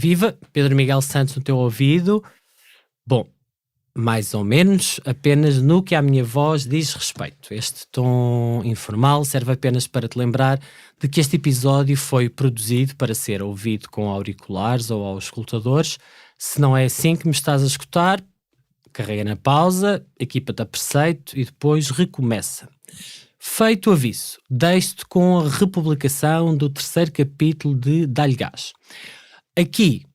Viva, Pedro Miguel Santos no teu ouvido. Bom, mais ou menos, apenas no que à minha voz diz respeito. Este tom informal serve apenas para te lembrar de que este episódio foi produzido para ser ouvido com auriculares ou aos escutadores. Se não é assim que me estás a escutar, carrega na pausa, equipa-te a preceito e depois recomeça. Feito o aviso, deixo-te com a republicação do 3º capítulo de Dá-lhe Gás. Aqui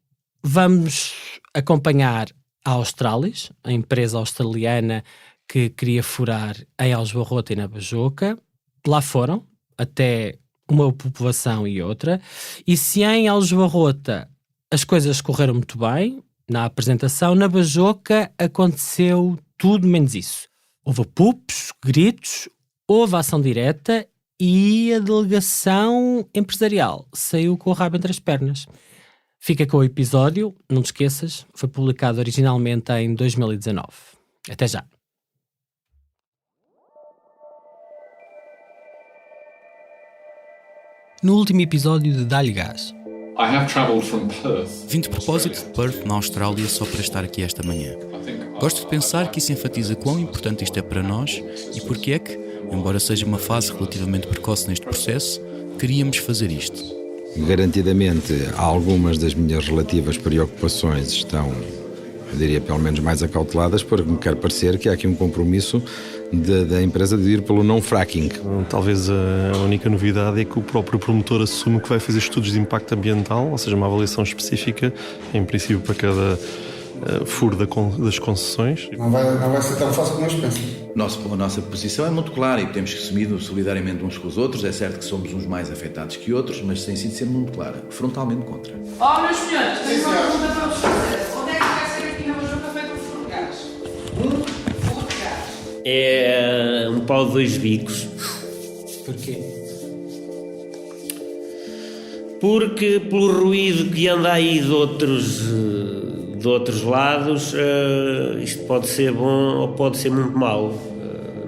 vamos acompanhar a Australis, a empresa australiana que queria furar em Aljubarrota e na Bajoca. Lá foram, até uma povoação e outra. E se em Aljubarrota as coisas correram muito bem, na apresentação, na Bajoca aconteceu tudo menos isso. Houve pupos, gritos, houve ação direta e a delegação empresarial saiu com o rabo entre as pernas. Fica com o episódio, não te esqueças, foi publicado originalmente em 2019. Até já. No último episódio de Dá-lhe Gás. Vim de propósito de Perth, na Austrália, só para estar aqui esta manhã. Gosto de pensar que isso enfatiza quão importante isto é para nós e porque é que, embora seja uma fase relativamente precoce neste processo, queríamos fazer isto. Garantidamente, algumas das minhas relativas preocupações estão, eu diria, pelo menos mais acauteladas, porque me quer parecer que há aqui um compromisso da empresa de ir pelo não fracking. Talvez a única novidade é que o próprio promotor assume que vai fazer estudos de impacto ambiental, ou seja, uma avaliação específica, em princípio para cada furo das concessões. Não vai ser tão fácil como eles pensam. A nossa posição é muito clara e temos que assumir solidariamente uns com os outros. É certo que somos uns mais afetados que outros, mas tem sido sempre muito clara, frontalmente contra. Meus senhores, tenho uma pergunta para vos fazer. Onde é que vai ser aqui na Bajoca feito um furo de gás? Um furo de gás. É um pau de 2 bicos. Porquê? Porque pelo ruído que anda aí de outros lados, isto pode ser bom ou pode ser muito mau,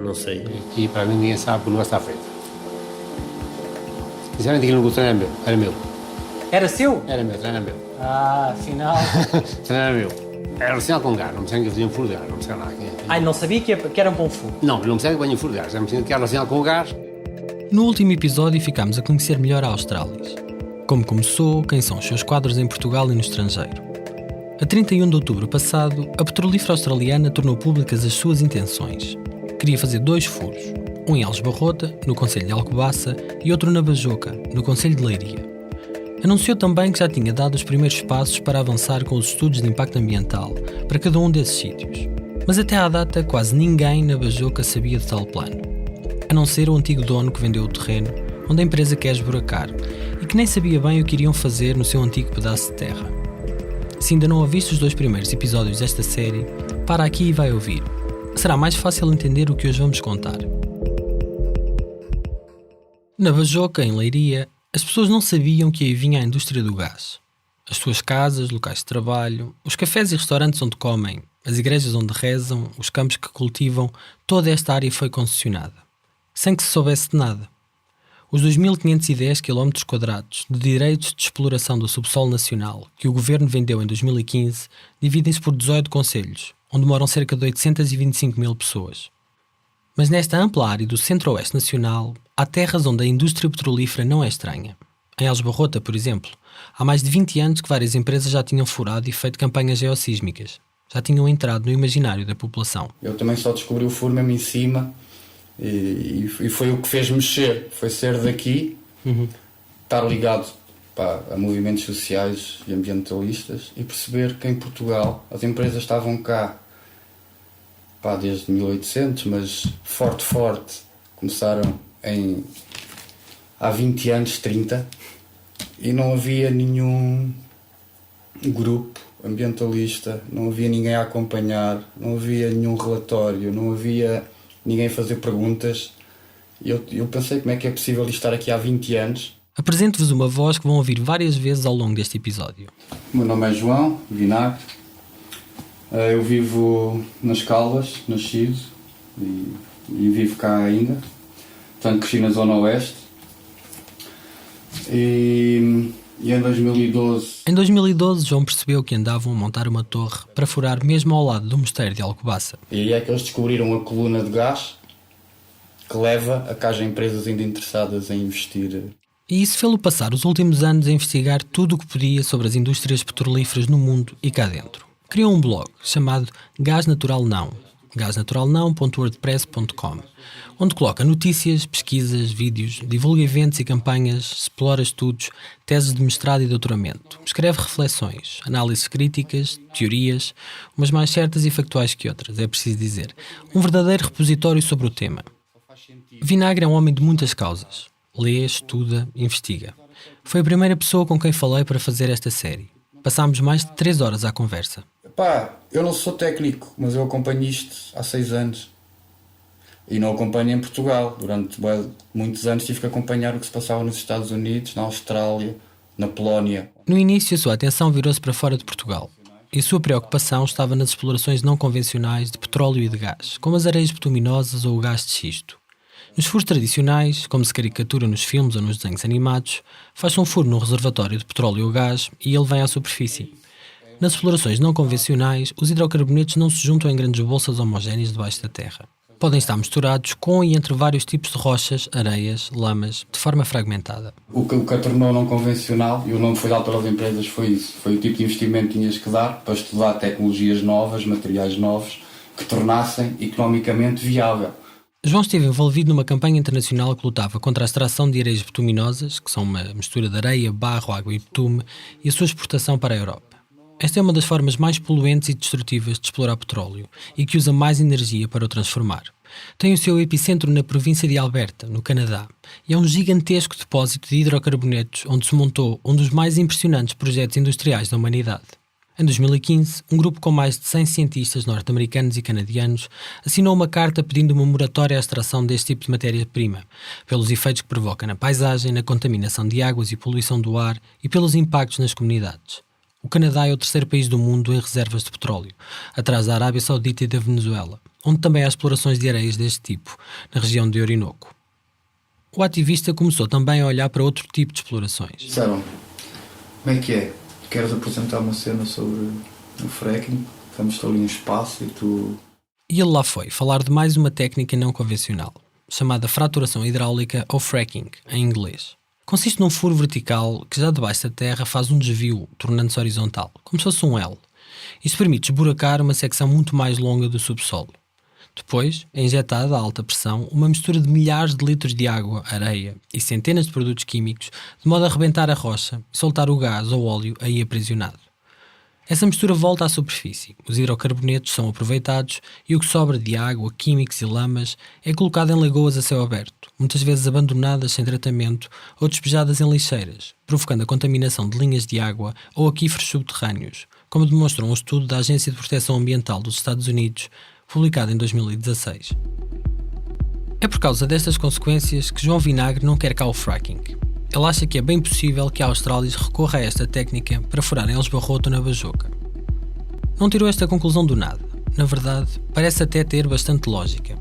não sei. Aqui para mim ninguém sabe que o negócio está feito. Sinceramente aquilo no treino era meu. Era seu? Era meu, treino era meu. Afinal... treino era meu. Era relacionado com gás, não me disseram que eu fazia um furo de gás, não me disseram nada. Ai, não sabia que era um bom furo? Não me disseram que banho um furo de gás, me disseram que era relacionado com o gás. No último episódio ficámos a conhecer melhor a Australis. Como começou, quem são os seus quadros em Portugal e no estrangeiro. A 31 de outubro passado, a petrolífera australiana tornou públicas as suas intenções. Queria fazer 2 furos, um em Aljubarrota, no concelho de Alcobaça, e outro na Bajoca, no concelho de Leiria. Anunciou também que já tinha dado os primeiros passos para avançar com os estudos de impacto ambiental para cada um desses sítios. Mas até à data, quase ninguém na Bajoca sabia de tal plano. A não ser o antigo dono que vendeu o terreno, onde a empresa quer esburacar, e que nem sabia bem o que iriam fazer no seu antigo pedaço de terra. Se ainda não ouviste os 2 primeiros episódios desta série, para aqui e vai ouvir. Será mais fácil entender o que hoje vamos contar. Na Bajoca, em Leiria, as pessoas não sabiam que aí vinha a indústria do gás. As suas casas, locais de trabalho, os cafés e restaurantes onde comem, as igrejas onde rezam, os campos que cultivam, toda esta área foi concessionada, sem que se soubesse de nada. Os 2.510 km² de direitos de exploração do subsolo nacional que o governo vendeu em 2015 dividem-se por 18 concelhos, onde moram cerca de 825 mil pessoas. Mas nesta ampla área do centro-oeste nacional, há terras onde a indústria petrolífera não é estranha. Em Aljubarrota, por exemplo, há mais de 20 anos que várias empresas já tinham furado e feito campanhas geossísmicas. Já tinham entrado no imaginário da população. Eu também só descobri o furo mesmo em cima. E foi o que fez mexer, foi ser daqui, estar ligado a movimentos sociais e ambientalistas e perceber que em Portugal as empresas estavam cá desde 1800, mas forte, começaram há 20 anos, 30, e não havia nenhum grupo ambientalista, não havia ninguém a acompanhar, não havia nenhum relatório, não havia ninguém a fazer perguntas. Eu pensei, como é que é possível estar aqui há 20 anos? Apresento-vos uma voz que vão ouvir várias vezes ao longo deste episódio. O meu nome é João Vinagre. Eu vivo nas Caldas, nascido, e vivo cá ainda. Portanto, cresci na Zona Oeste. E E em 2012... Em 2012, João percebeu que andavam a montar uma torre para furar mesmo ao lado do mosteiro de Alcobaça. E aí é que eles descobriram a coluna de gás que leva a que haja empresas ainda interessadas em investir. E isso fê-lo passar os últimos anos a investigar tudo o que podia sobre as indústrias petrolíferas no mundo e cá dentro. Criou um blog chamado Gás Natural Não, gasnaturalnão.wordpress.com, onde coloca notícias, pesquisas, vídeos, divulga eventos e campanhas, explora estudos, teses de mestrado e doutoramento, escreve reflexões, análises críticas, teorias, umas mais certas e factuais que outras, é preciso dizer. Um verdadeiro repositório sobre o tema. Vinagre é um homem de muitas causas. Lê, estuda, investiga. Foi a primeira pessoa com quem falei para fazer esta série. Passámos mais de 3 horas à conversa. Eu não sou técnico, mas eu acompanho isto há 6 anos. E não acompanho em Portugal. Durante muitos anos tive que acompanhar o que se passava nos Estados Unidos, na Austrália, na Polónia. No início, a sua atenção virou-se para fora de Portugal. E a sua preocupação estava nas explorações não convencionais de petróleo e de gás, como as areias bituminosas ou o gás de xisto. Nos furos tradicionais, como se caricatura nos filmes ou nos desenhos animados, faz-se um furo num reservatório de petróleo ou gás e ele vem à superfície. Nas explorações não convencionais, os hidrocarbonetos não se juntam em grandes bolsas homogéneas debaixo da terra. Podem estar misturados com e entre vários tipos de rochas, areias, lamas, de forma fragmentada. O que a tornou não convencional, e o nome foi dado pelas empresas, foi isso. Foi o tipo de investimento que tinhas que dar para estudar tecnologias novas, materiais novos, que tornassem economicamente viável. João esteve envolvido numa campanha internacional que lutava contra a extração de areias bituminosas, que são uma mistura de areia, barro, água e betume, e a sua exportação para a Europa. Esta é uma das formas mais poluentes e destrutivas de explorar petróleo e que usa mais energia para o transformar. Tem o seu epicentro na província de Alberta, no Canadá, e é um gigantesco depósito de hidrocarbonetos onde se montou um dos mais impressionantes projetos industriais da humanidade. Em 2015, um grupo com mais de 100 cientistas norte-americanos e canadianos assinou uma carta pedindo uma moratória à extração deste tipo de matéria-prima, pelos efeitos que provoca na paisagem, na contaminação de águas e poluição do ar e pelos impactos nas comunidades. O Canadá é o terceiro país do mundo em reservas de petróleo, atrás da Arábia Saudita e da Venezuela, onde também há explorações de areias deste tipo, na região de Orinoco. O ativista começou também a olhar para outro tipo de explorações. Disseram, como é que é? Queres apresentar uma cena sobre o fracking? Estamos ali no espaço e tu... E ele lá foi, falar de mais uma técnica não convencional, chamada fraturação hidráulica ou fracking, em inglês. Consiste num furo vertical que já debaixo da terra faz um desvio, tornando-se horizontal, como se fosse um L. Isto permite esburacar uma secção muito mais longa do subsolo. Depois é injetada a alta pressão uma mistura de milhares de litros de água, areia e centenas de produtos químicos, de modo a arrebentar a rocha e soltar o gás ou óleo aí aprisionado. Essa mistura volta à superfície, os hidrocarbonetos são aproveitados e o que sobra de água, químicos e lamas é colocado em lagoas a céu aberto, muitas vezes abandonadas sem tratamento ou despejadas em lixeiras, provocando a contaminação de linhas de água ou aquíferos subterrâneos, como demonstra um estudo da Agência de Proteção Ambiental dos Estados Unidos, publicado em 2016. É por causa destas consequências que João Vinagre não quer cá o fracking. Ele acha que é bem possível que a Austrália recorra a esta técnica para furar em Elsbarroto na Bajoca. Não tirou esta conclusão do nada. Na verdade, parece até ter bastante lógica.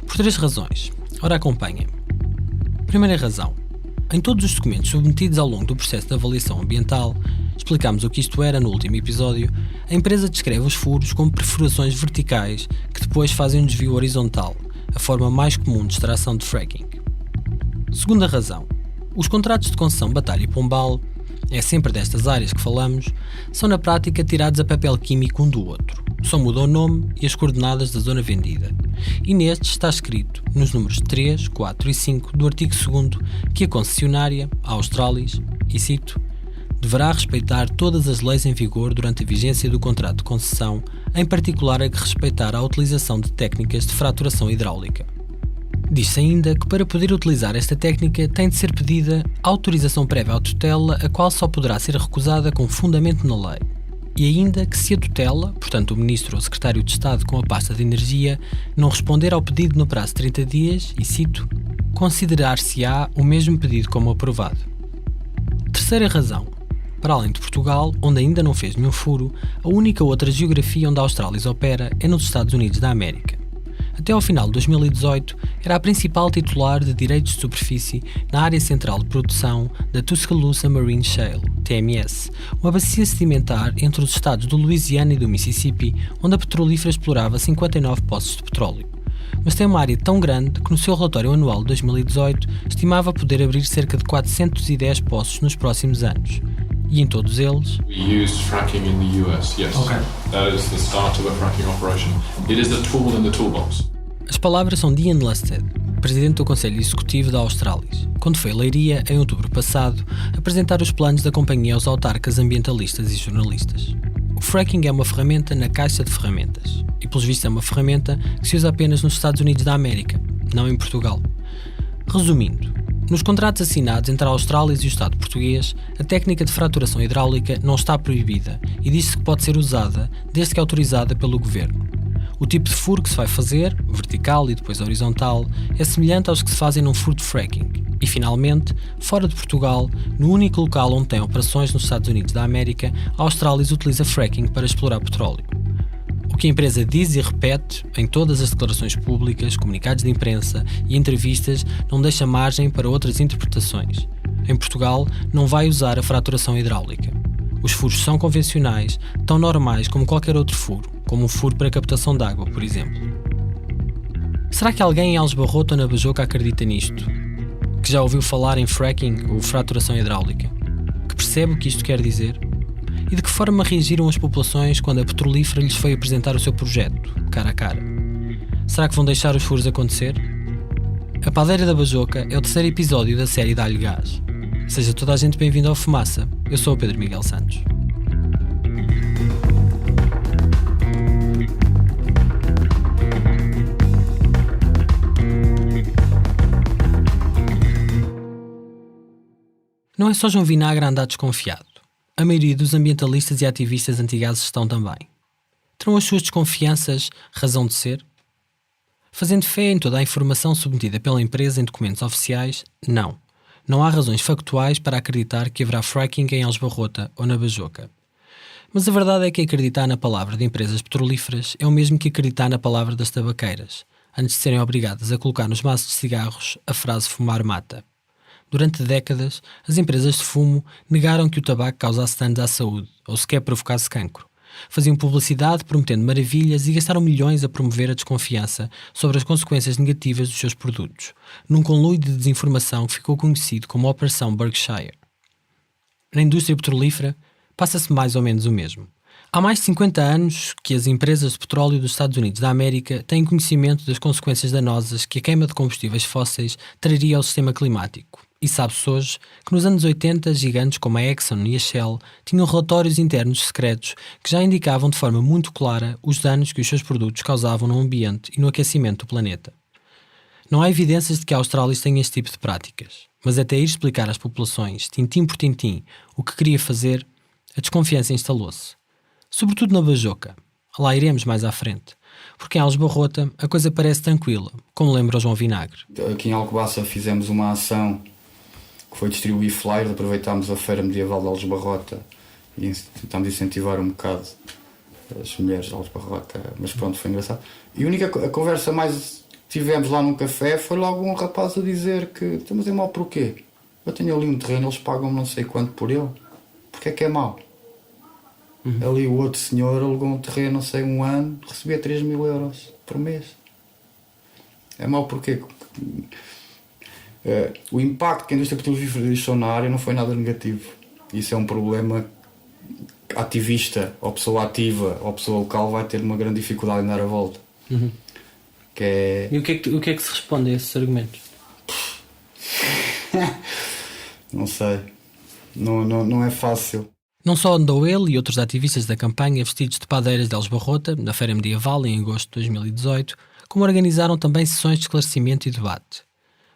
Por 3 razões. Ora, acompanhem. Primeira razão. Em todos os documentos submetidos ao longo do processo de avaliação ambiental, explicámos o que isto era no último episódio, a empresa descreve os furos como perfurações verticais que depois fazem um desvio horizontal, a forma mais comum de extração de fracking. Segunda razão. Os contratos de concessão Batalha e Pombal, é sempre destas áreas que falamos, são na prática tirados a papel químico um do outro. Só muda o nome e as coordenadas da zona vendida. E neste está escrito, nos números 3, 4 e 5 do artigo 2º, que a concessionária, a Australis, e cito, deverá respeitar todas as leis em vigor durante a vigência do contrato de concessão, em particular a que respeitar a utilização de técnicas de fraturação hidráulica. Diz-se ainda que para poder utilizar esta técnica tem de ser pedida autorização prévia à tutela, a qual só poderá ser recusada com fundamento na lei. E ainda que se a tutela, portanto o Ministro ou Secretário de Estado com a pasta de Energia, não responder ao pedido no prazo de 30 dias, e cito, considerar-se-á o mesmo pedido como aprovado. Terceira razão. Para além de Portugal, onde ainda não fez nenhum furo, a única outra geografia onde a Australis opera é nos Estados Unidos da América. até ao final de 2018, era a principal titular de direitos de superfície na área central de produção da Tuscaloosa Marine Shale, TMS, uma bacia sedimentar entre os estados do Louisiana e do Mississippi, onde a petrolífera explorava 59 poços de petróleo. Mas tem uma área tão grande que no seu relatório anual de 2018 estimava poder abrir cerca de 410 poços nos próximos anos. E em todos eles... We used fracking in the US, yes. Okay. That is the start of a fracking operation. It is a tool in the toolbox. As palavras são de Ian Lusted, presidente do Conselho Executivo da Australis, quando foi a Leiria, em outubro passado, apresentar os planos da companhia aos autarcas ambientalistas e jornalistas. O fracking é uma ferramenta na caixa de ferramentas. E, pelos vistos, é uma ferramenta que se usa apenas nos Estados Unidos da América, não em Portugal. Resumindo, nos contratos assinados entre a Australis e o Estado português, a técnica de fraturação hidráulica não está proibida e diz-se que pode ser usada desde que autorizada pelo governo. O tipo de furo que se vai fazer, vertical e depois horizontal, é semelhante aos que se fazem num furo de fracking. E, finalmente, fora de Portugal, no único local onde tem operações nos Estados Unidos da América, a Australis utiliza fracking para explorar petróleo. O que a empresa diz e repete em todas as declarações públicas, comunicados de imprensa e entrevistas não deixa margem para outras interpretações. Em Portugal, não vai usar a fraturação hidráulica. Os furos são convencionais, tão normais como qualquer outro furo, como um furo para captação de água, por exemplo. Será que alguém em Alves Barroto ou na Bajoca acredita nisto? Que já ouviu falar em fracking ou fraturação hidráulica? Que percebe o que isto quer dizer? E de que forma reagiram as populações quando a petrolífera lhes foi apresentar o seu projeto, cara a cara? Será que vão deixar os furos acontecer? A Padeira da Bajoca é o terceiro episódio da série Dá-lhe Gás. Seja toda a gente bem-vindo ao Fumaça. Eu sou o Pedro Miguel Santos. Não é só João Vinagre a andar desconfiado. A maioria dos ambientalistas e ativistas anti-gases estão também. Terão as suas desconfianças razão de ser? Fazendo fé em toda a informação submetida pela empresa em documentos oficiais, não. Não há razões factuais para acreditar que haverá fracking em Alves Barrota ou na Bajoca. Mas a verdade é que acreditar na palavra de empresas petrolíferas é o mesmo que acreditar na palavra das tabaqueiras, antes de serem obrigadas a colocar nos maços de cigarros a frase fumar mata. Durante décadas, as empresas de fumo negaram que o tabaco causasse danos à saúde ou sequer provocasse cancro. Faziam publicidade prometendo maravilhas e gastaram milhões a promover a desconfiança sobre as consequências negativas dos seus produtos, num conluio de desinformação que ficou conhecido como a Operação Berkshire. Na indústria petrolífera, passa-se mais ou menos o mesmo. Há mais de 50 anos que as empresas de petróleo dos Estados Unidos da América têm conhecimento das consequências danosas que a queima de combustíveis fósseis traria ao sistema climático. E sabe-se hoje que nos anos 80, gigantes como a Exxon e a Shell tinham relatórios internos secretos que já indicavam de forma muito clara os danos que os seus produtos causavam no ambiente e no aquecimento do planeta. Não há evidências de que a Australis tenha este tipo de práticas, mas até ir explicar às populações, tintim por tintim, o que queria fazer, a desconfiança instalou-se. Sobretudo na Bajoca. Lá iremos mais à frente. Porque em Alves Barrota a coisa parece tranquila, como lembra o João Vinagre. Aqui em Alcobaça fizemos uma ação que foi distribuir flyers, aproveitámos a Feira Medieval de Alves Barrota e tentámos incentivar um bocado as mulheres de Alves Barrota, mas pronto, foi engraçado. E a conversa mais que tivemos lá num café foi logo um rapaz a dizer que mas é mau porquê? Eu tenho ali um terreno, eles pagam não sei quanto por ele, porque é que é mau? Ali o outro senhor alugou um terreno, não sei, um ano, recebia 3.000 euros por mês. É mau porquê? O impacto que a indústria petrolífera deixou na área não foi nada negativo. Isso é um problema ativista, ou pessoa ativa, ou pessoa local vai ter uma grande dificuldade em dar a volta. E o que é que se responde a esses argumentos? Não sei. Não é fácil. Não só andou ele e outros ativistas da campanha vestidos de padeiras de Alves Barrota, na Feira Medieval em agosto de 2018, como organizaram também sessões de esclarecimento e debate.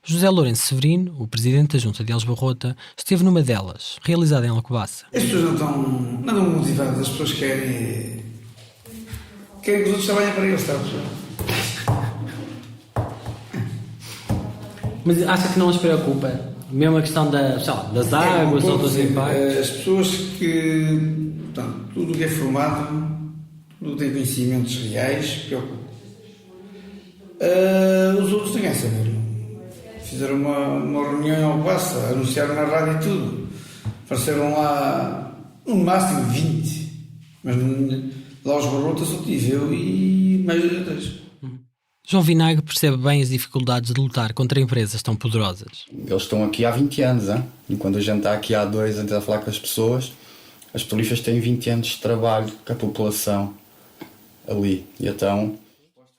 José Lourenço Severino, o presidente da Junta de Alves Barrota, esteve numa delas, realizada em Alcobaça. As pessoas não estão motivadas, as pessoas querem que os outros trabalhem para eles, sabes? Mas acha que não os preocupa? Mesmo a questão das águas ou dos impactos? As pessoas que, portanto, tudo o que é formado, tudo o que tem conhecimentos reais, preocupa. os outros ninguém saberam. Fizeram uma reunião ao passo, anunciaram na rádio e tudo. Apareceram lá no máximo 20, mas lá os Barrotas só tive eu e mais dois ou três. João Vinagre percebe bem as dificuldades de lutar contra empresas tão poderosas. Eles estão aqui há 20 anos, hein? E quando a gente está aqui há 2 anos a falar com as pessoas, as petrolíferas têm 20 anos de trabalho com a população ali. E então...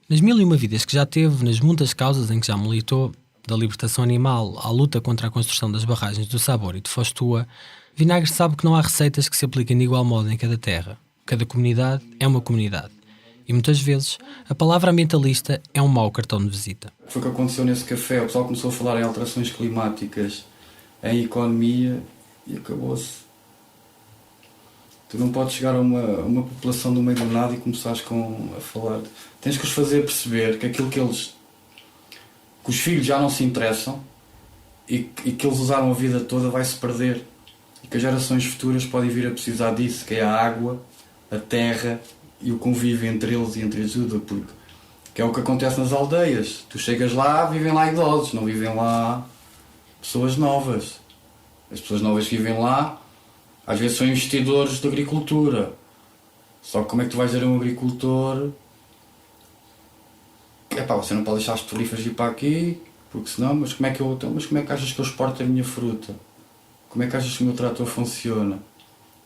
Nas 1001 vidas que já teve, nas muitas causas em que já militou, da libertação animal à luta contra a construção das barragens do Sabor e de Fostua, Vinagre sabe que não há receitas que se apliquem de igual modo em cada terra. Cada comunidade é uma comunidade. E muitas vezes a palavra ambientalista é um mau cartão de visita. Foi o que aconteceu nesse café. O pessoal começou a falar em alterações climáticas, em economia e acabou-se. Tu não podes chegar a uma população do meio do nada e começares a falar. Tens que os fazer perceber que aquilo que os filhos já não se interessam e que eles usaram a vida toda vai-se perder. E que as gerações futuras podem vir a precisar disso, que é a água, a terra e o convívio entre eles e entre a ajuda, porque que é o que acontece nas aldeias. Tu chegas lá, vivem lá idosos, não vivem lá pessoas novas. As pessoas novas que vivem lá, às vezes são investidores de agricultura. Só que como é que tu vais dizer a um agricultor: você não pode deixar as petrolíferas vir para aqui, porque senão, mas como é que achas que eu exporto a minha fruta? Como é que achas que o meu trator funciona?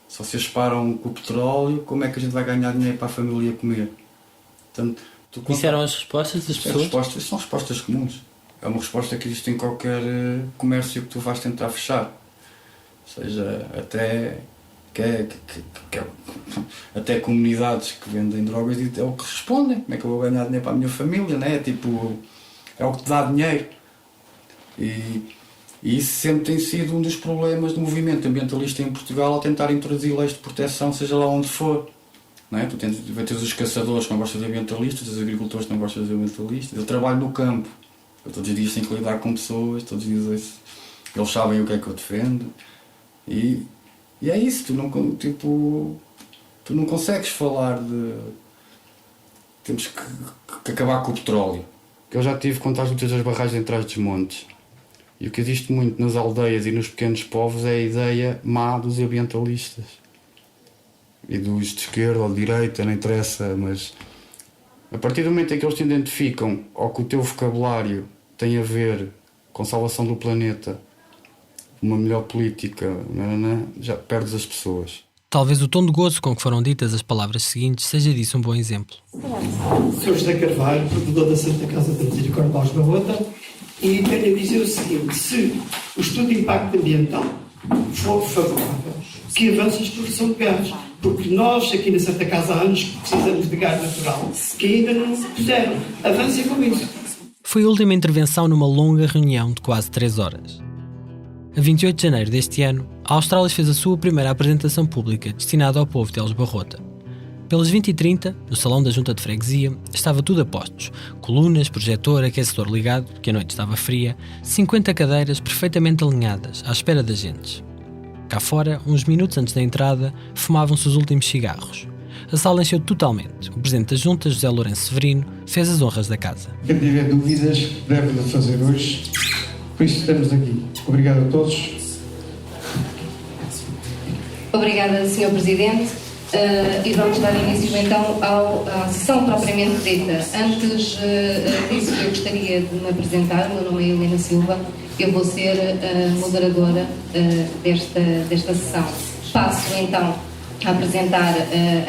Se vocês param com o petróleo, como é que a gente vai ganhar dinheiro para a família comer? Portanto, isso eram as respostas das pessoas? São respostas comuns. É uma resposta que existe em qualquer comércio que tu vais tentar fechar. Ou seja, até comunidades que vendem drogas é o que respondem. Como é que eu vou ganhar dinheiro para a minha família? Né? É o que te dá dinheiro. E isso sempre tem sido um dos problemas do movimento ambientalista em Portugal, ao tentar introduzir leis de proteção, seja lá onde for. Não é? Tu vai ter os caçadores que não gostam de ambientalistas, os agricultores que não gostam de ambientalistas. Eu trabalho no campo. Eu todos os dias tenho que lidar com pessoas, todos os dias eles sabem o que é que eu defendo. E é isso, tu não consegues falar de... Temos que acabar com o petróleo. Eu já tive contra as lutas das barragens em Trás-os-Montes. E o que existe muito nas aldeias e nos pequenos povos é a ideia má dos ambientalistas. E dos de esquerda ou de direita, não interessa, mas a partir do momento em que eles te identificam ou que o teu vocabulário tem a ver com salvação do planeta, uma melhor política, já perdes as pessoas. Talvez o tom de gozo com que foram ditas as palavras seguintes seja disso um bom exemplo. Sr. José Carvalho, provedor da Santa Casa da Misericórdia de Aljubarrota, e tenho a dizer o seguinte: se o estudo de impacto ambiental for favorável, que avance a exploração de gás, porque nós aqui na Santa Casa há anos precisamos de gás natural, que ainda não puseram. Avancem com isso. Foi a última intervenção numa longa reunião de quase 3 horas. A 28 de janeiro deste ano, a Australis fez a sua primeira apresentação pública destinada ao povo de Aljubarrota. Pelas 20h30, no salão da Junta de Freguesia, estava tudo a postos. Colunas, projetor, aquecedor ligado, que a noite estava fria, 50 cadeiras perfeitamente alinhadas, à espera de agentes. Cá fora, uns minutos antes da entrada, fumavam-se os últimos cigarros. A sala encheu totalmente. O Presidente da Junta, José Lourenço Severino, fez as honras da casa. Quem tiver dúvidas, deve fazer hoje. Por isso estamos aqui. Obrigado a todos. Obrigada, Sr. Presidente. E vamos dar início então à sessão propriamente dita. Antes disso, eu gostaria de me apresentar. O meu nome é Helena Silva. Eu vou ser a moderadora desta sessão. Passo então a apresentar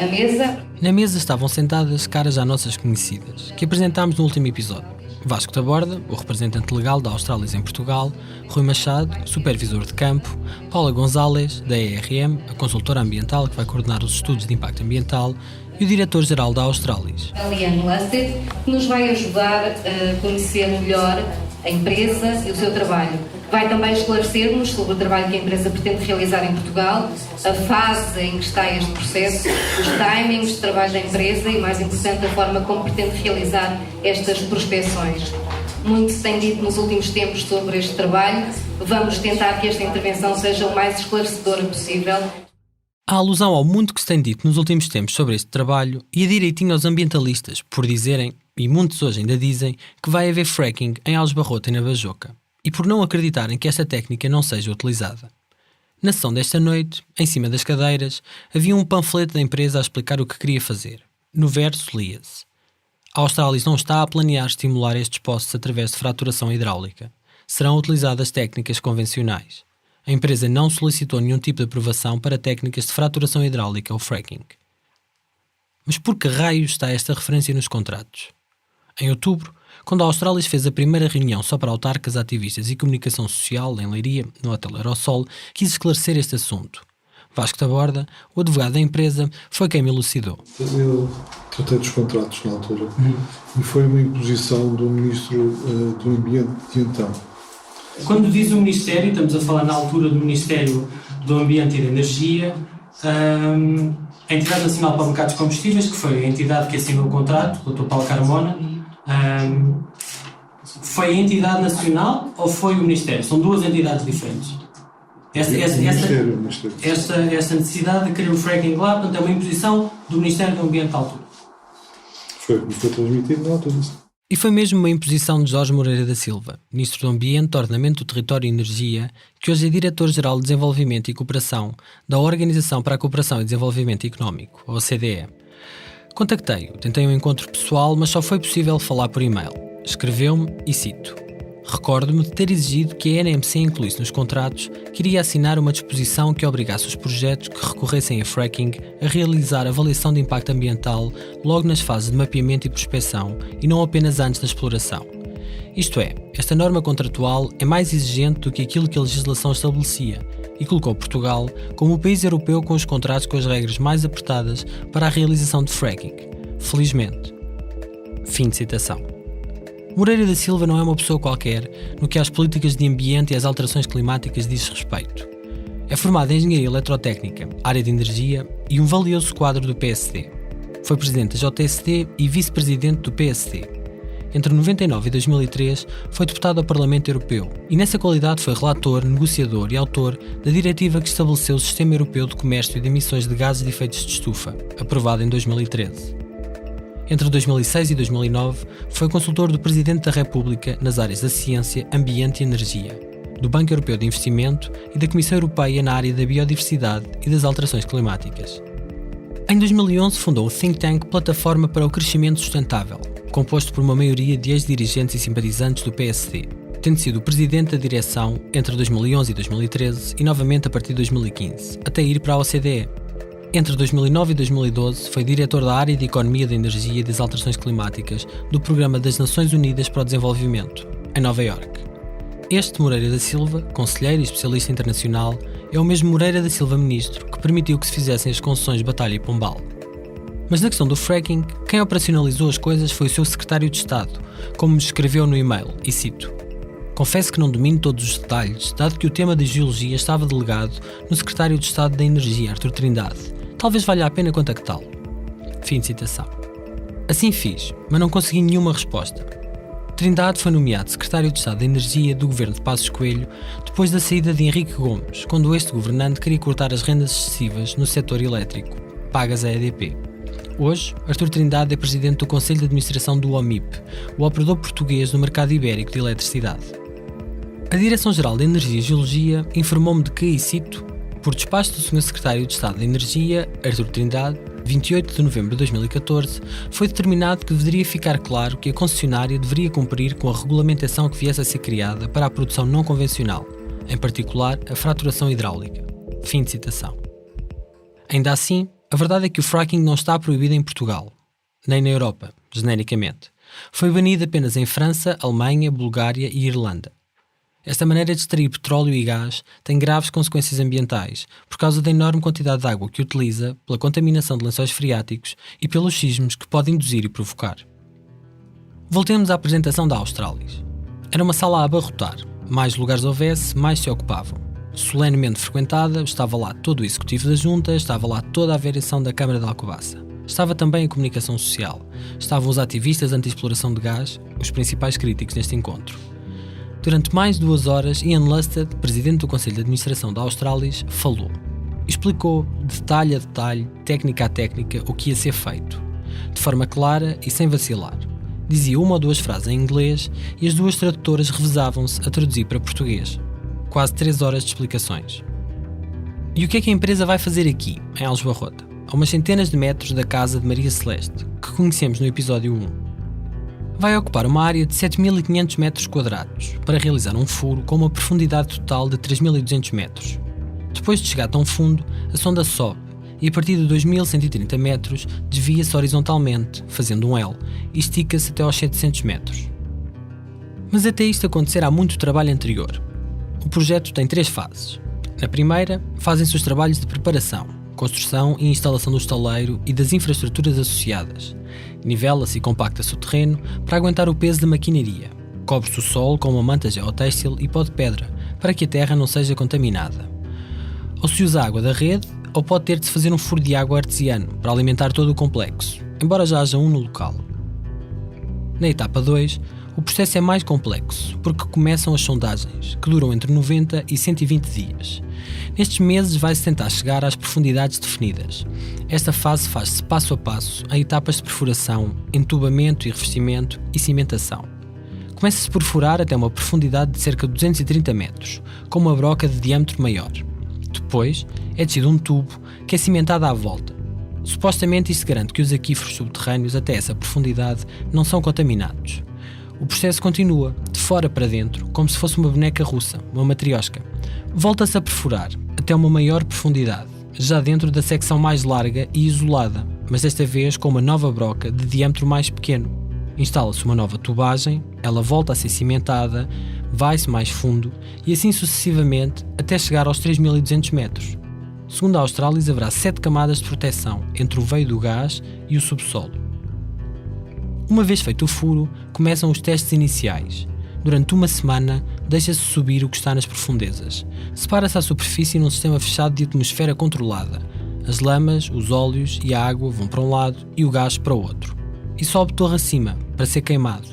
a mesa. Na mesa estavam sentadas caras já nossas conhecidas, que apresentámos no último episódio. Vasco Taborda, o representante legal da Australis em Portugal, Rui Machado, supervisor de campo, Paula Gonzalez, da ERM, a consultora ambiental que vai coordenar os estudos de impacto ambiental, e o diretor-geral da Australis, Eliane Lusted, que nos vai ajudar a conhecer melhor a empresa e o seu trabalho. Vai também esclarecer-nos sobre o trabalho que a empresa pretende realizar em Portugal, a fase em que está este processo, os timings de trabalho da empresa e, mais importante, a forma como pretende realizar estas prospecções. Muito se tem dito nos últimos tempos sobre este trabalho. Vamos tentar que esta intervenção seja o mais esclarecedora possível. A alusão ao muito que se tem dito nos últimos tempos sobre este trabalho e a direitinho aos ambientalistas por dizerem, e muitos hoje ainda dizem, que vai haver fracking em Aljubarrota e na Bajoca, e por não acreditarem que esta técnica não seja utilizada. Na sessão desta noite, em cima das cadeiras, havia um panfleto da empresa a explicar o que queria fazer. No verso lia-se: a Australis não está a planear estimular estes poços através de fraturação hidráulica. Serão utilizadas técnicas convencionais. A empresa não solicitou nenhum tipo de aprovação para técnicas de fraturação hidráulica ou fracking. Mas por que raios está esta referência nos contratos? Em outubro, quando a Australis fez a primeira reunião só para autarcas, ativistas e comunicação social em Leiria, no Hotel Aerosol, quis esclarecer este assunto. Vasco Taborda, o advogado da empresa, foi quem me elucidou. Eu tratei dos contratos na altura e foi uma imposição do Ministro do Ambiente de então. Quando diz o Ministério, estamos a falar na altura do Ministério do Ambiente e da Energia, a Entidade Nacional para o Mercado dos Combustíveis, que foi a entidade que assinou o contrato, o Dr. Paulo Carmona, foi a entidade nacional ou foi o Ministério? São duas entidades diferentes. Esta necessidade de querer o fracking lá, portanto, é uma imposição do Ministério do Ambiente à altura. Foi transmitido na altura. E foi mesmo uma imposição de Jorge Moreira da Silva, Ministro do Ambiente, Ordenamento do Território e Energia, que hoje é Diretor-Geral de Desenvolvimento e Cooperação da Organização para a Cooperação e Desenvolvimento Económico, a OCDE. Contactei-o, tentei um encontro pessoal, mas só foi possível falar por e-mail. Escreveu-me e cito: recordo-me de ter exigido que a NMC incluísse nos contratos que iria assinar uma disposição que obrigasse os projetos que recorressem a fracking a realizar avaliação de impacto ambiental logo nas fases de mapeamento e prospecção e não apenas antes da exploração. Isto é, esta norma contratual é mais exigente do que aquilo que a legislação estabelecia e colocou Portugal como o país europeu com os contratos com as regras mais apertadas para a realização de fracking. Felizmente. Fim de citação. Moreira da Silva não é uma pessoa qualquer no que às políticas de ambiente e às alterações climáticas diz respeito. É formado em Engenharia Eletrotécnica, área de energia e um valioso quadro do PSD. Foi presidente da JSD e vice-presidente do PSD. Entre 99 e 2003 foi deputado ao Parlamento Europeu e nessa qualidade foi relator, negociador e autor da diretiva que estabeleceu o Sistema Europeu de Comércio de Emissões de Gases de Efeito de Estufa, aprovada em 2013. Entre 2006 e 2009, foi consultor do Presidente da República nas áreas da ciência, ambiente e energia, do Banco Europeu de Investimento e da Comissão Europeia na área da biodiversidade e das alterações climáticas. Em 2011, fundou o think tank Plataforma para o Crescimento Sustentável, composto por uma maioria de ex-dirigentes e simpatizantes do PSD, tendo sido o presidente da direção entre 2011 e 2013 e novamente a partir de 2015, até ir para a OCDE. Entre 2009 e 2012 foi diretor da área de Economia da Energia e das Alterações Climáticas do Programa das Nações Unidas para o Desenvolvimento, em Nova Iorque. Este Moreira da Silva, conselheiro e especialista internacional, é o mesmo Moreira da Silva ministro que permitiu que se fizessem as concessões de Batalha e Pombal. Mas na questão do fracking, quem operacionalizou as coisas foi o seu secretário de Estado, como me escreveu no e-mail, e cito: confesso que não domino todos os detalhes, dado que o tema da geologia estava delegado no secretário de Estado da Energia, Artur Trindade. Talvez valha a pena contactá-lo. Fim de citação. Assim fiz, mas não consegui nenhuma resposta. Trindade foi nomeado secretário de Estado da Energia do governo de Passos Coelho depois da saída de Henrique Gomes, quando este governante queria cortar as rendas excessivas no setor elétrico, pagas à EDP. Hoje, Artur Trindade é presidente do Conselho de Administração do OMIP, o operador português no mercado ibérico de eletricidade. A Direção-Geral de Energia e Geologia informou-me de que, e cito, por despacho do Sr. Secretário de Estado da Energia, Artur Trindade, 28 de novembro de 2014, foi determinado que deveria ficar claro que a concessionária deveria cumprir com a regulamentação que viesse a ser criada para a produção não convencional, em particular a fraturação hidráulica. Fim de citação. Ainda assim, a verdade é que o fracking não está proibido em Portugal, nem na Europa, genericamente. Foi banido apenas em França, Alemanha, Bulgária e Irlanda. Esta maneira de extrair petróleo e gás tem graves consequências ambientais por causa da enorme quantidade de água que utiliza, pela contaminação de lençóis freáticos e pelos sismos que pode induzir e provocar. Voltemos à apresentação da Australis. Era uma sala a abarrotar. Mais lugares houvesse, mais se ocupavam. Solenemente frequentada, estava lá todo o executivo da junta, estava lá toda a variação da Câmara de Alcobaça. Estava também a comunicação social. Estavam os ativistas anti-exploração de gás, os principais críticos neste encontro. Durante mais de 2 horas, Ian Lusted, presidente do Conselho de Administração da Australis, falou. Explicou, detalhe a detalhe, técnica a técnica, o que ia ser feito. De forma clara e sem vacilar. dizia uma ou duas frases em inglês e as duas tradutoras revezavam-se a traduzir para português. Quase 3 horas de explicações. E o que é que a empresa vai fazer aqui, em Aljubarrota, a umas centenas de metros da casa de Maria Celeste, que conhecemos no episódio 1? Vai ocupar uma área de 7.500 metros quadrados para realizar um furo com uma profundidade total de 3.200 metros. Depois de chegar tão fundo, a sonda sobe e a partir de 2.130 metros desvia-se horizontalmente, fazendo um L, e estica-se até aos 700 metros. Mas até isto acontecer há muito trabalho anterior. O projeto tem 3 fases. Na primeira, fazem-se os trabalhos de preparação, construção e instalação do estaleiro e das infraestruturas associadas. Nivela-se e compacta-se o terreno para aguentar o peso da maquinaria. Cobre-se o solo com uma manta geotêxtil e pó de pedra, para que a terra não seja contaminada. Ou se usa água da rede, ou pode ter de se fazer um furo de água artesiano para alimentar todo o complexo, embora já haja um no local. Na etapa 2, o processo é mais complexo, porque começam as sondagens, que duram entre 90 e 120 dias. Nestes meses vai-se tentar chegar às profundidades definidas. Esta fase faz-se passo a passo em etapas de perfuração, entubamento e revestimento e cimentação. Começa-se por furar até uma profundidade de cerca de 230 metros, com uma broca de diâmetro maior. Depois, é descido um tubo que é cimentado à volta. Supostamente isto garante que os aquíferos subterrâneos até essa profundidade não são contaminados. O processo continua, de fora para dentro, como se fosse uma boneca russa, uma matriosca. Volta-se a perfurar, até uma maior profundidade, já dentro da secção mais larga e isolada, mas desta vez com uma nova broca de diâmetro mais pequeno. Instala-se uma nova tubagem, ela volta a ser cimentada, vai-se mais fundo e assim sucessivamente até chegar aos 3.200 metros. Segundo a Australis, haverá 7 camadas de proteção entre o veio do gás e o subsolo. Uma vez feito o furo, começam os testes iniciais. Durante uma semana, deixa-se subir o que está nas profundezas. Separa-se a superfície num sistema fechado de atmosfera controlada. As lamas, os óleos e a água vão para um lado e o gás para o outro. E sobe torre acima, para ser queimado,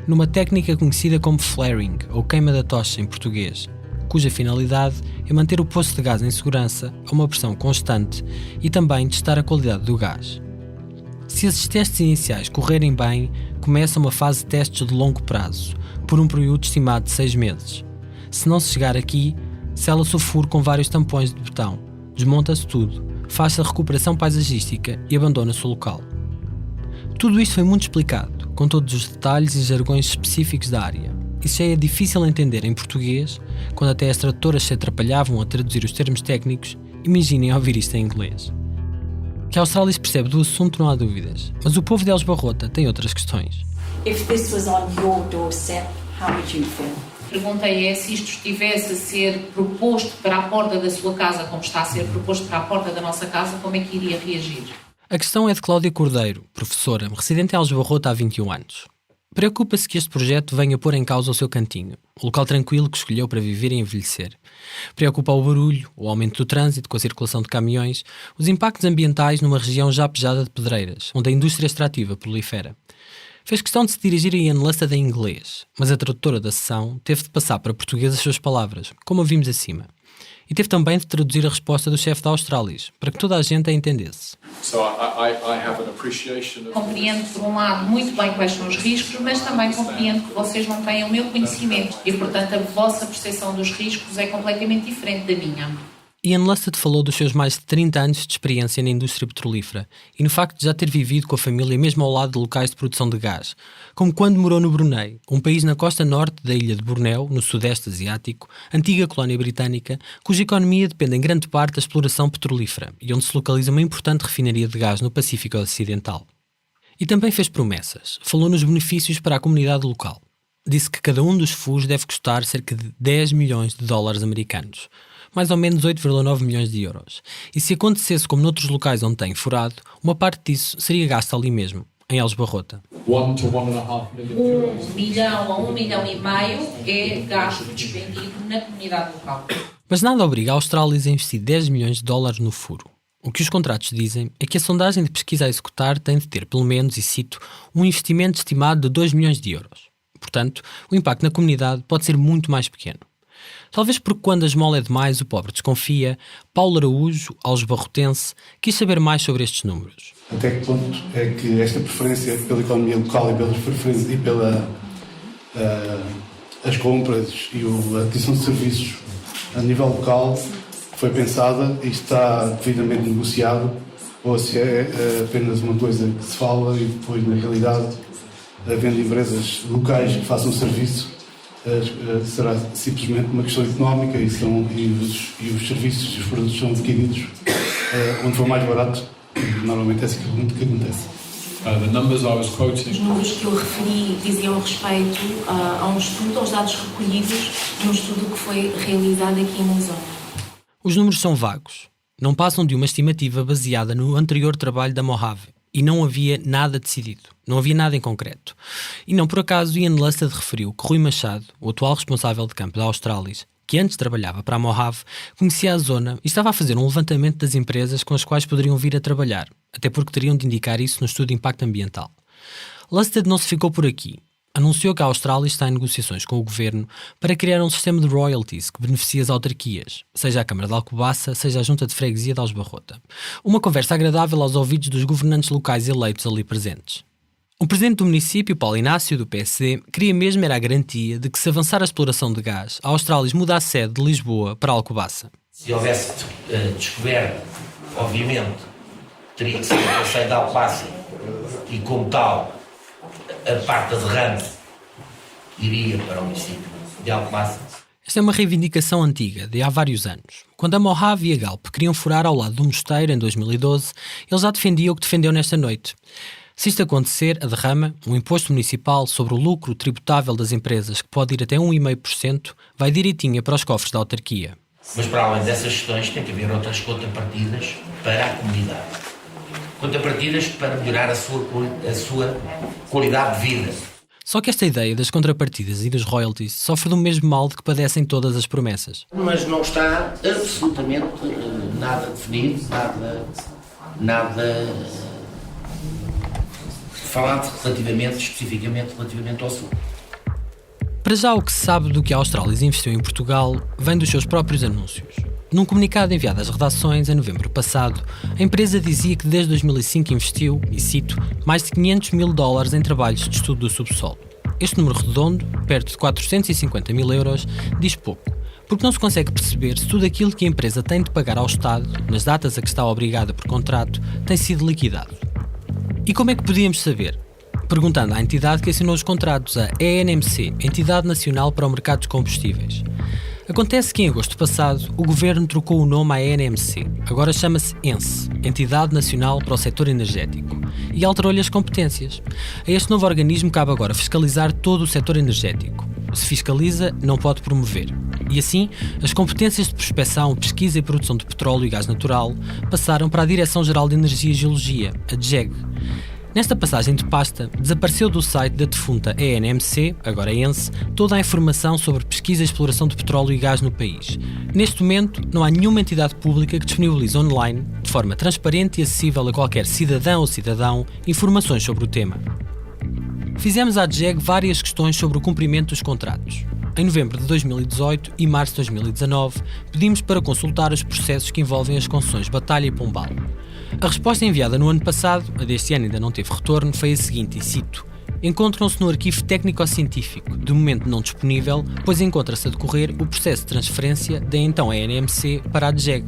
numa técnica conhecida como flaring, ou queima da tocha em português, cuja finalidade é manter o poço de gás em segurança a uma pressão constante e também testar a qualidade do gás. Se esses testes iniciais correrem bem, começa uma fase de testes de longo prazo, por um período estimado de 6 meses. Se não se chegar aqui, sela-se o furo com vários tampões de betão, desmonta-se tudo, faz-se a recuperação paisagística e abandona-se o local. Tudo isto foi muito explicado, com todos os detalhes e jargões específicos da área. Isso já é difícil entender em português, quando até as tradutoras se atrapalhavam a traduzir os termos técnicos, imaginem ouvir isto em inglês. Que a Australis percebe do assunto não há dúvidas, mas o povo de Aljubarrota tem outras questões. If this was on your doorstep, how would you feel? A pergunta é se isto estivesse a ser proposto para a porta da sua casa, como está a ser proposto para a porta da nossa casa, como é que iria reagir? A questão é de Cláudia Cordeiro, professora, residente em Aljubarrota há 21 anos. Preocupa-se que este projeto venha pôr em causa o seu cantinho, o local tranquilo que escolheu para viver e envelhecer. Preocupa o barulho, o aumento do trânsito com a circulação de caminhões, os impactos ambientais numa região já pejada de pedreiras, onde a indústria extrativa prolifera. Fez questão de se dirigir a Ian Lusted em inglês, mas a tradutora da sessão teve de passar para português as suas palavras, como a vimos acima. E teve também de traduzir a resposta do chefe da Australis, para que toda a gente a entendesse. Compreendo, por um lado, muito bem quais são os riscos, mas também compreendo que vocês não têm o meu conhecimento e, portanto, a vossa percepção dos riscos é completamente diferente da minha. Ian Lusted falou dos seus mais de 30 anos de experiência na indústria petrolífera e no facto de já ter vivido com a família mesmo ao lado de locais de produção de gás, como quando morou no Brunei, um país na costa norte da ilha de Bornéu, no sudeste asiático, antiga colónia britânica, cuja economia depende em grande parte da exploração petrolífera e onde se localiza uma importante refinaria de gás no Pacífico Ocidental. E também fez promessas, falou nos benefícios para a comunidade local. Disse que cada um dos furos deve custar cerca de 10 milhões de dólares americanos, mais ou menos 8,9 milhões de euros. E se acontecesse como noutros locais onde tem furado, uma parte disso seria gasta ali mesmo, em Aljubarrota. 1 to 1,5 milhão a 1,5 milhão é gasto despendido na comunidade local. Mas nada obriga a Australis a investir 10 milhões de dólares no furo. O que os contratos dizem é que a sondagem de pesquisa a executar tem de ter pelo menos, e cito, um investimento estimado de 2 milhões de euros. Portanto, o impacto na comunidade pode ser muito mais pequeno. Talvez porque quando a esmola é demais o pobre desconfia, Paulo Araújo, aljubarrotense, quis saber mais sobre estes números. Até que ponto é que esta preferência pela economia local e pelas preferências e pela as compras e a aquisição de serviços a nível local foi pensada e está devidamente negociado, ou se é apenas uma coisa que se fala e depois, na realidade, havendo empresas locais que façam serviço, será simplesmente uma questão económica e os serviços e os produtos são adquiridos onde for mais barato. Normalmente é assim que acontece. Os números que eu referi diziam respeito a um estudo, aos dados recolhidos num estudo que foi realizado aqui na zona. Os números são vagos. Não passam de uma estimativa baseada no anterior trabalho da Mojave. E não havia nada decidido. Não havia nada em concreto. E não por acaso Ian Lusted referiu que Rui Machado, o atual responsável de campo da Australis, que antes trabalhava para a Mojave, conhecia a zona e estava a fazer um levantamento das empresas com as quais poderiam vir a trabalhar, até porque teriam de indicar isso no estudo de impacto ambiental. Lusted não se ficou por aqui. Anunciou que a Austrália está em negociações com o governo para criar um sistema de royalties que beneficie as autarquias, seja a Câmara de Alcobaça, seja a Junta de Freguesia de Aljubarrota. Uma conversa agradável aos ouvidos dos governantes locais eleitos ali presentes. O presidente do município, Paulo Inácio, do PSD, queria mesmo era a garantia de que, se avançar a exploração de gás, a Australis muda a sede de Lisboa para Alcobaça. Se houvesse descoberto, obviamente, teria que ser a sede de Alcobaça e, como tal, a parte da derrame iria para o município de Alcobaça. Esta é uma reivindicação antiga, de há vários anos. Quando a Mojave e a Galp queriam furar ao lado do mosteiro em 2012, eles já defendiam o que defendeu nesta noite. Se isto acontecer, a derrama, um imposto municipal sobre o lucro tributável das empresas que pode ir até 1,5%, vai direitinha para os cofres da autarquia. Mas para além dessas questões tem que haver outras contrapartidas para a comunidade. Contrapartidas para melhorar a sua qualidade de vida. Só que esta ideia das contrapartidas e dos royalties sofre do mesmo mal de que padecem todas as promessas. Mas não está absolutamente nada definido, nada falado especificamente relativamente ao Sul. Para já, o que se sabe do que a Australis investiu em Portugal vem dos seus próprios anúncios. Num comunicado enviado às redações em novembro passado, a empresa dizia que desde 2005 investiu, e cito, mais de $500 mil em trabalhos de estudo do subsolo. Este número redondo, perto de 450 mil euros, diz pouco, porque não se consegue perceber se tudo aquilo que a empresa tem de pagar ao Estado, nas datas a que está obrigada por contrato, tem sido liquidado. E como é que podíamos saber? Perguntando à entidade que assinou os contratos, a ENMC, Entidade Nacional para o Mercado dos Combustíveis. Acontece que em agosto passado o governo trocou o nome à ENMC, agora chama-se ENSE, Entidade Nacional para o Setor Energético, e alterou-lhe as competências. A este novo organismo cabe agora fiscalizar todo o setor energético. Se fiscaliza, não pode promover. E assim, as competências de prospecção, pesquisa e produção de petróleo e gás natural passaram para a Direção-Geral de Energia e Geologia, a DGEG. Nesta passagem de pasta, desapareceu do site da defunta ENMC, agora ENSE, toda a informação sobre pesquisa e exploração de petróleo e gás no país. Neste momento, não há nenhuma entidade pública que disponibilize online, de forma transparente e acessível a qualquer cidadão ou cidadão, informações sobre o tema. Fizemos à DGEG várias questões sobre o cumprimento dos contratos. Em novembro de 2018 e março de 2019, pedimos para consultar os processos que envolvem as concessões Batalha e Pombal. A resposta enviada no ano passado, a deste ano ainda não teve retorno, foi a seguinte, e cito: encontram-se no arquivo técnico-científico, de momento não disponível, pois encontra-se a decorrer o processo de transferência da então ENMC para a DGEG.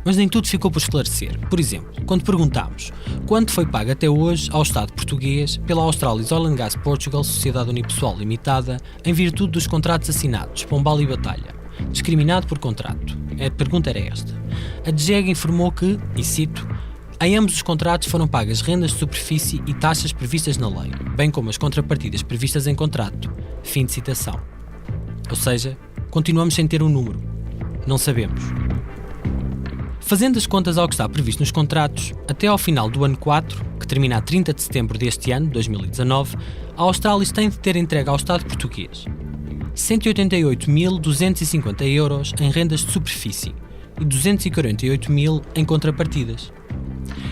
Mas nem tudo ficou por esclarecer. Por exemplo, quando perguntámos quanto foi pago até hoje ao Estado português pela Australis Oil and Gas Portugal Sociedade Unipessoal Limitada em virtude dos contratos assinados Pombal e Batalha, discriminado por contrato. A pergunta era esta. A DGEG informou que, e cito, em ambos os contratos foram pagas rendas de superfície e taxas previstas na lei, bem como as contrapartidas previstas em contrato. Fim de citação. Ou seja, continuamos sem ter um número. Não sabemos. Fazendo as contas ao que está previsto nos contratos, até ao final do ano 4, que termina a 30 de setembro deste ano, 2019, a Australis tem de ter entregue ao Estado português 188.250 euros em rendas de superfície e 248.000 em contrapartidas.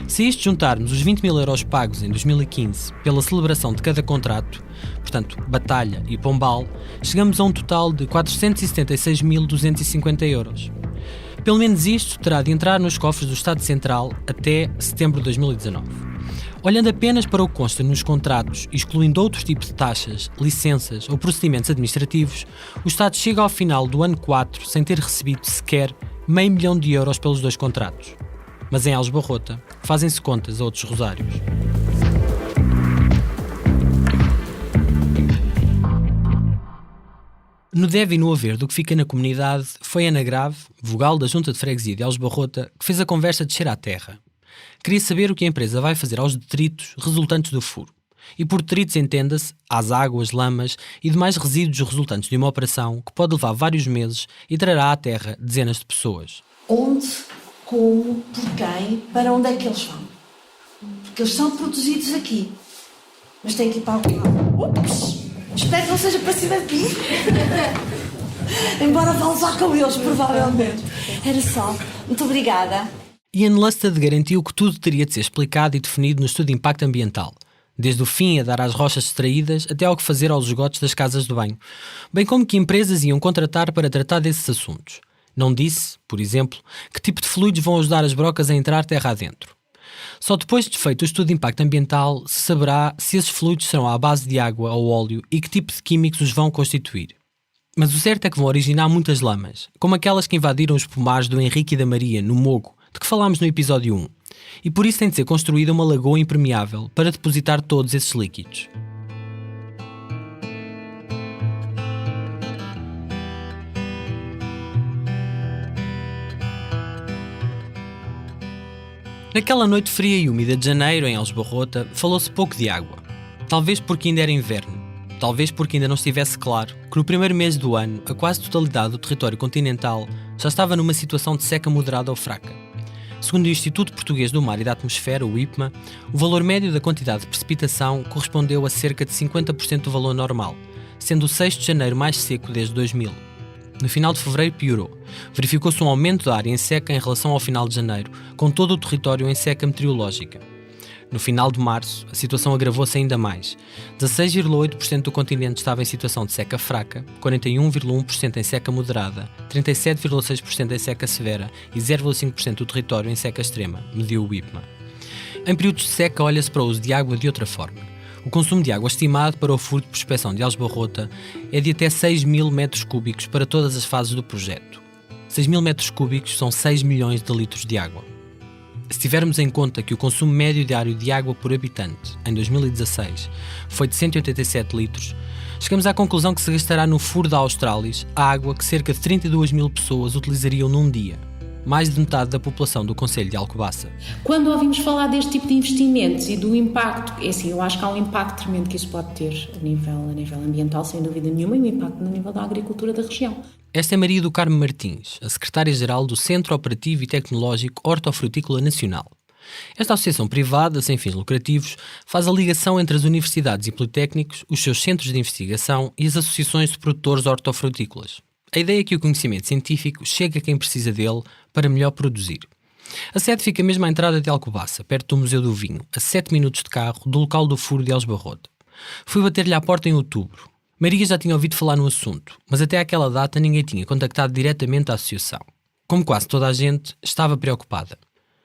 Se a isto juntarmos os 20 mil euros pagos em 2015 pela celebração de cada contrato, portanto, Batalha e Pombal, chegamos a um total de 476.250 euros. Pelo menos isto terá de entrar nos cofres do Estado Central até setembro de 2019. Olhando apenas para o que consta nos contratos, excluindo outros tipos de taxas, licenças ou procedimentos administrativos, o Estado chega ao final do ano 4 sem ter recebido sequer €500 mil pelos 2 contratos. Mas em Aljubarrota fazem-se contas a outros rosários. No deve e no haver do que fica na comunidade, foi Ana Grave, vogal da Junta de Freguesia de Aljubarrota, que fez a conversa descer à terra. Queria saber o que a empresa vai fazer aos detritos resultantes do furo. E por detritos entenda-se às águas, lamas e demais resíduos resultantes de uma operação que pode levar vários meses e trará à terra dezenas de pessoas. Onde, como, por quem, para onde é que eles vão? Porque eles são produzidos aqui, mas têm que ir para algum lado. Ups! Espero que não seja para cima de mim. Embora vá levar com eles, provavelmente. Era só. Muito obrigada. Ian Lusted garantiu que tudo teria de ser explicado e definido no estudo de impacto ambiental, desde o fim a dar às rochas extraídas até ao que fazer aos esgotos das casas de banho, bem como que empresas iam contratar para tratar desses assuntos. Não disse, por exemplo, que tipo de fluidos vão ajudar as brocas a entrar terra adentro. Só depois de feito o estudo de impacto ambiental se saberá se esses fluidos serão à base de água ou óleo e que tipo de químicos os vão constituir. Mas o certo é que vão originar muitas lamas, como aquelas que invadiram os pomares do Henrique e da Maria, no Mogo, de que falámos no episódio 1. E por isso tem de ser construída uma lagoa impermeável para depositar todos esses líquidos. Naquela noite fria e úmida de janeiro, em Aljubarrota, falou-se pouco de água. Talvez porque ainda era inverno. Talvez porque ainda não estivesse claro que no primeiro mês do ano a quase totalidade do território continental já estava numa situação de seca moderada ou fraca. Segundo o Instituto Português do Mar e da Atmosfera, o IPMA, o valor médio da quantidade de precipitação correspondeu a cerca de 50% do valor normal, sendo o 6 de janeiro mais seco desde 2000. No final de fevereiro piorou. Verificou-se um aumento da área em seca em relação ao final de janeiro, com todo o território em seca meteorológica. No final de março, a situação agravou-se ainda mais. 16,8% do continente estava em situação de seca fraca, 41,1% em seca moderada, 37,6% em seca severa e 0,5% do território em seca extrema, mediu o IPMA. Em períodos de seca, olha-se para o uso de água de outra forma. O consumo de água estimado para o furo de prospeção de Aljubarrota é de até 6 mil metros cúbicos para todas as fases do projeto. 6 mil metros cúbicos são 6 milhões de litros de água. Se tivermos em conta que o consumo médio diário de água por habitante, em 2016, foi de 187 litros, chegamos à conclusão que se gastará no furo da Australis a água que cerca de 32 mil pessoas utilizariam num dia. Mais de metade da população do concelho de Alcobaça. Quando ouvimos falar deste tipo de investimentos e do impacto, é assim, eu acho que há um impacto tremendo que isso pode ter a nível ambiental, sem dúvida nenhuma, e um impacto no nível da agricultura da região. Esta é Maria do Carmo Martins, a secretária-geral do Centro Operativo e Tecnológico Hortofrutícola Nacional. Esta associação privada, sem fins lucrativos, faz a ligação entre as universidades e politécnicos, os seus centros de investigação e as associações de produtores hortofrutícolas. A ideia é que o conhecimento científico chegue a quem precisa dele para melhor produzir. A sede fica mesmo à entrada de Alcobaça, perto do Museu do Vinho, a 7 minutos de carro do local do furo de Aljubarrota. Fui bater-lhe à porta em outubro. Maria já tinha ouvido falar no assunto, mas até àquela data ninguém tinha contactado diretamente a associação. Como quase toda a gente, estava preocupada.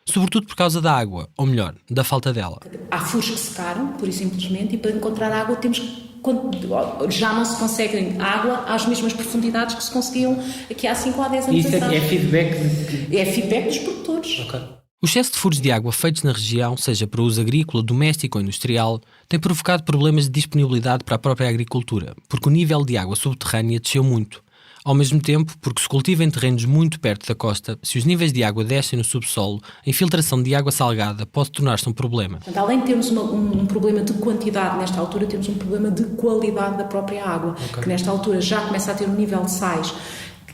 Sobretudo por causa da água, ou melhor, da falta dela. Há furos que secaram, pura e simplesmente, e para encontrar água temos que... Já não se consegue água às mesmas profundidades que se conseguiam aqui há 5 ou 10 anos atrás. Isso é feedback? É feedback dos produtores. Okay. O excesso de furos de água feitos na região, seja para uso agrícola, doméstico ou industrial, tem provocado problemas de disponibilidade para a própria agricultura, porque o nível de água subterrânea desceu muito. Ao mesmo tempo, porque se cultiva em terrenos muito perto da costa, se os níveis de água descem no subsolo, a infiltração de água salgada pode tornar-se um problema. Além de termos um problema de quantidade nesta altura, temos um problema de qualidade da própria água, que nesta altura já começa a ter um nível de sais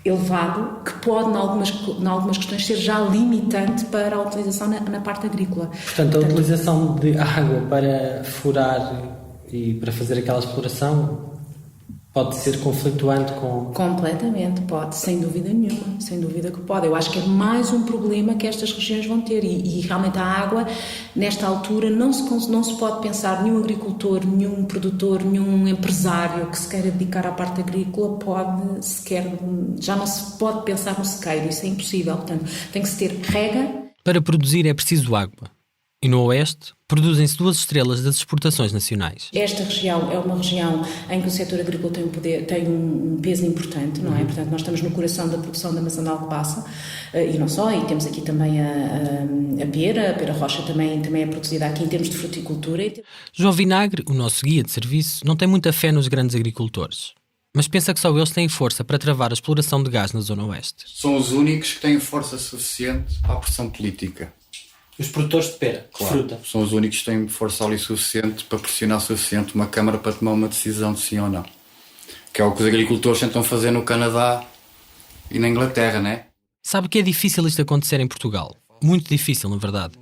elevado, que pode, em algumas questões, ser já limitante para a utilização na parte agrícola. Portanto, a utilização de água para furar e para fazer aquela exploração Pode ser conflituante com... Completamente, pode, sem dúvida nenhuma, sem dúvida que pode. Eu acho que é mais um problema que estas regiões vão ter e realmente a água, nesta altura, não se pode pensar nenhum agricultor, nenhum produtor, nenhum empresário que se queira dedicar à parte agrícola já não se pode pensar no sequeiro, isso é impossível, portanto, tem que se ter rega. Para produzir é preciso água. E no Oeste, produzem-se 2 estrelas das exportações nacionais. Esta região é uma região em que o setor agrícola tem um peso importante, não é? Portanto, nós estamos no coração da produção da maçã de alcobaça, e não só, e temos aqui também a pera rocha também é produzida aqui em termos de fruticultura. João Vinagre, o nosso guia de serviço, não tem muita fé nos grandes agricultores, mas pensa que só eles têm força para travar a exploração de gás na Zona Oeste. São os únicos que têm força suficiente à pressão política. Os produtores de pera, claro, fruta. São os únicos que têm força ali suficiente para pressionar o suficiente uma Câmara para tomar uma decisão de sim ou não. Que é o que os agricultores tentam fazer no Canadá e na Inglaterra, não é? Sabe que é difícil isto acontecer em Portugal. Muito difícil, na verdade.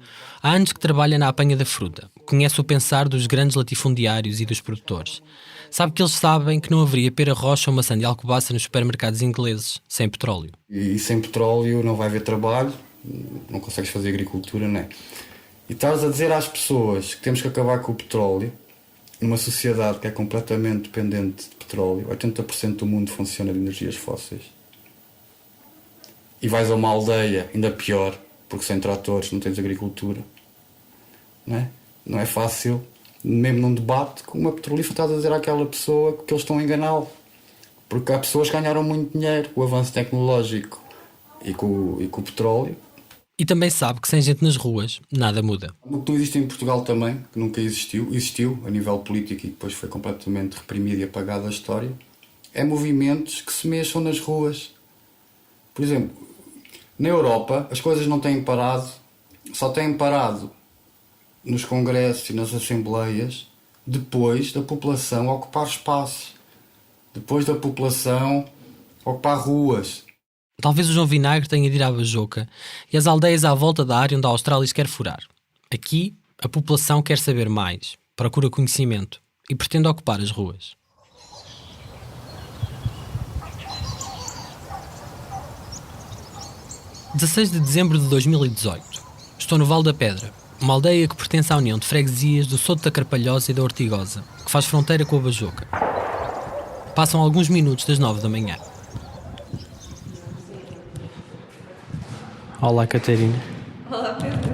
Há anos que trabalha na apanha da fruta. Conhece o pensar dos grandes latifundiários e dos produtores. Sabe que eles sabem que não haveria pera rocha ou maçã de alcobaça nos supermercados ingleses sem petróleo. E sem petróleo não vai haver trabalho, não consegues fazer agricultura, não é? E estás a dizer às pessoas que temos que acabar com o petróleo, numa sociedade que é completamente dependente de petróleo, 80% do mundo funciona de energias fósseis. E vais a uma aldeia, ainda pior, porque sem tratores não tens agricultura. Não é? Não é fácil, mesmo num debate, com uma petrolífera estás a dizer àquela pessoa que eles estão a enganá-lo. Porque há pessoas que ganharam muito dinheiro com o avanço tecnológico e com o petróleo. E também sabe que sem gente nas ruas, nada muda. O que não existe em Portugal também, que nunca existiu a nível político e depois foi completamente reprimido e apagado da história, é movimentos que se mexam nas ruas. Por exemplo, na Europa as coisas não têm parado, só têm parado nos congressos e nas assembleias depois da população ocupar espaços, depois da população ocupar ruas. Talvez o João Vinagre tenha de ir à Bajoca e as aldeias à volta da área onde a Austrália se quer furar. Aqui, a população quer saber mais, procura conhecimento e pretende ocupar as ruas. (16 de dezembro de 2018). Estou no Vale da Pedra, uma aldeia que pertence à União de Freguesias do Soto da Carpalhosa e da Ortigosa, que faz fronteira com a Bajoca. Passam alguns minutos das 9 da manhã. Olá, Catarina. Olá, Pedro.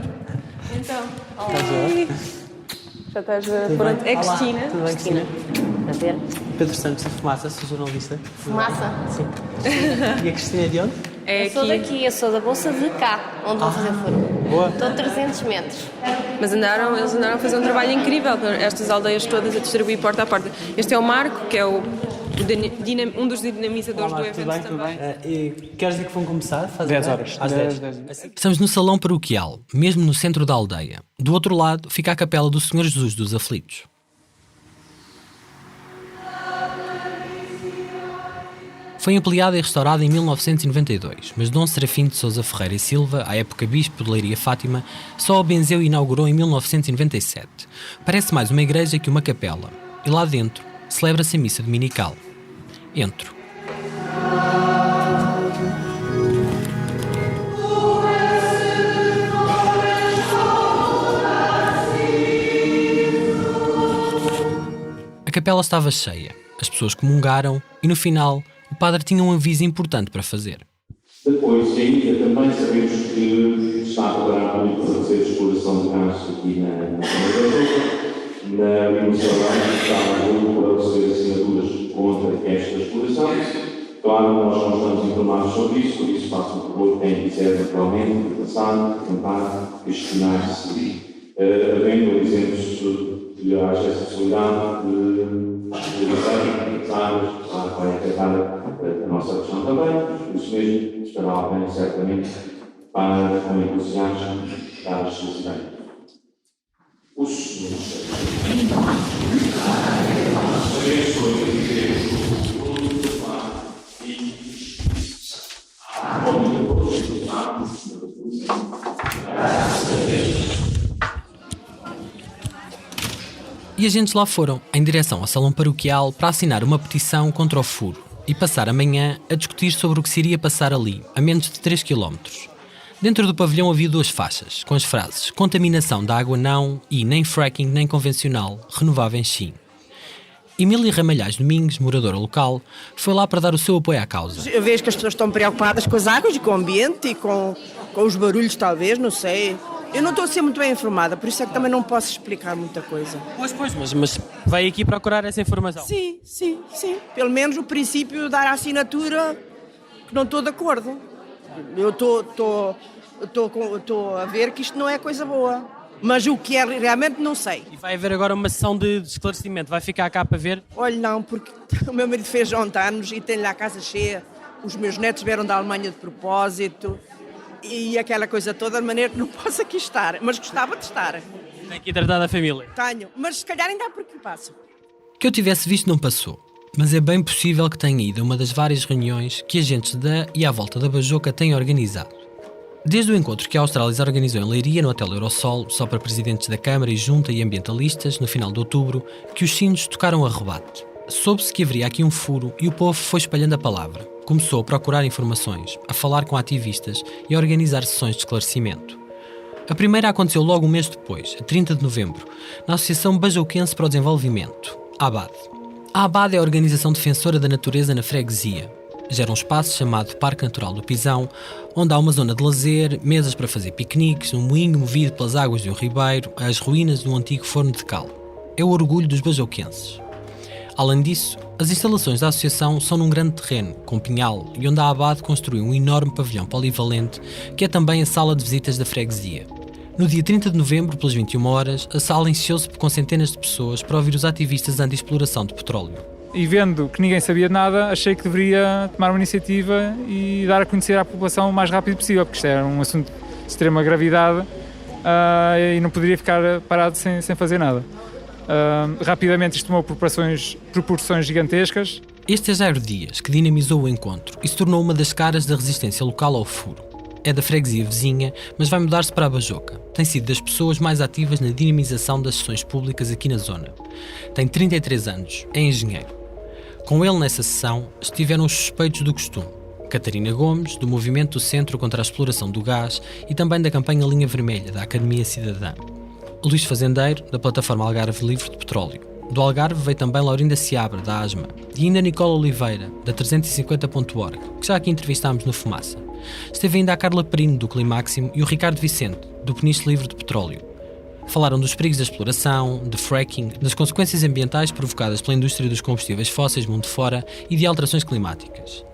Então, já estás Tudo pronto? bem? É Cristina. Olá, tudo bem, Cristina? Prazer. Pedro Santos de Fumaça, sou jornalista. Fumaça? Sim. E a Cristina é de onde? Eu sou daqui, eu sou da Bolsa de cá, onde vou fazer furo. Boa. Estou a 300 metros. Mas eles andaram a fazer um trabalho incrível para estas aldeias todas a distribuir porta a porta. Este é o Marco, que é um dos dinamizadores do evento também. E queres dizer que vão começar? 10 horas. Às 10. Estamos no salão paroquial, mesmo no centro da aldeia. Do outro lado fica a capela do Senhor Jesus dos Aflitos. Foi ampliada e restaurada em 1992, mas Dom Serafim de Sousa Ferreira e Silva, à época bispo de Leiria Fátima, só a benzeu e inaugurou em 1997. Parece mais uma igreja que uma capela. E lá dentro celebra-se a missa dominical. Entro. A capela estava cheia, as pessoas comungaram e no final o padre tinha um aviso importante para fazer. Depois, ainda também sabemos que está a cobrar muito para fazer exploração de gás aqui na Venezuela, está muito para receber assinaturas contra esta exploração. Claro, nós não estamos informados sobre isso, por isso faço um favor quem quiser naturalmente passar, tentar questionar se havendo exemplos de haja essa possibilidade de vai afetar a nossa questão também, por isso mesmo estará alguém certamente para com entusiasmo dar as suas ideias. Os senhores E agentes lá foram, em direção ao salão paroquial, para assinar uma petição contra o furo e passar a manhã a discutir sobre o que se iria passar ali, a menos de 3 km. Dentro do pavilhão havia 2 faixas, com as frases contaminação da água não e nem fracking nem convencional, renováveis sim. Emília Ramalhais Domingos, moradora local, foi lá para dar o seu apoio à causa. Eu vejo que as pessoas estão preocupadas com as águas e com o ambiente e com os barulhos, talvez, não sei. Eu não estou a ser muito bem informada, por isso é que também não posso explicar muita coisa. Pois, mas veio aqui procurar essa informação. Sim. Pelo menos o princípio dar a assinatura que não estou de acordo. Eu estou a ver que isto não é coisa boa. Mas o que é realmente não sei. E vai haver agora uma sessão de esclarecimento, vai ficar cá para ver? Olha, não, porque o meu marido fez ontem anos e tem lá a casa cheia. Os meus netos vieram da Alemanha de propósito e aquela coisa toda, de maneira que não posso aqui estar. Mas gostava de estar. Tem que tratar da família. Tenho, mas se calhar ainda há por aqui passo. Que eu tivesse visto não passou, mas é bem possível que tenha ido a uma das várias reuniões que agentes da e à volta da Bajoca têm organizado. Desde o encontro que a Australis organizou em Leiria, no Hotel Eurosol, só para presidentes da Câmara e Junta e ambientalistas, no final de outubro, que os sinos tocaram a rebate. Soube-se que haveria aqui um furo e o povo foi espalhando a palavra. Começou a procurar informações, a falar com ativistas e a organizar sessões de esclarecimento. A primeira aconteceu logo um mês depois, a 30 de novembro, na Associação Bajoquense para o Desenvolvimento, ABAD. A ABAD é a organização defensora da natureza na freguesia. Gera um espaço chamado Parque Natural do Pisão, onde há uma zona de lazer, mesas para fazer piqueniques, um moinho movido pelas águas de um ribeiro, as ruínas de um antigo forno de cal. É o orgulho dos bajoquenses. Além disso, as instalações da associação são num grande terreno, com pinhal, e onde a ABAD construiu um enorme pavilhão polivalente, que é também a sala de visitas da freguesia. No dia 30 de novembro, pelas 21 horas, a sala encheu-se com centenas de pessoas para ouvir os ativistas anti-exploração de petróleo. E vendo que ninguém sabia de nada, achei que deveria tomar uma iniciativa e dar a conhecer à população o mais rápido possível, porque isto era um assunto de extrema gravidade e não poderia ficar parado sem fazer nada. Rapidamente isto tomou proporções gigantescas. Este é Jairo Dias, que dinamizou o encontro e se tornou uma das caras da resistência local ao furo. É da freguesia vizinha, mas vai mudar-se para a Bajoca. Tem sido das pessoas mais ativas na dinamização das sessões públicas aqui na zona. Tem 33 anos, é engenheiro. Com ele nessa sessão estiveram os suspeitos do costume. Catarina Gomes, do Movimento do Centro contra a Exploração do Gás e também da campanha Linha Vermelha, da Academia Cidadã. Luís Fazendeiro, da plataforma Algarve Livre de Petróleo. Do Algarve veio também Laurinda Seabra, da ASMA. E ainda Nicola Oliveira, da 350.org, que já aqui entrevistámos no Fumaça. Esteve ainda a Carla Perino, do Climáximo, e o Ricardo Vicente, do Peniche Livre de Petróleo. Falaram dos perigos da exploração, de fracking, das consequências ambientais provocadas pela indústria dos combustíveis fósseis mundo fora e de alterações climáticas.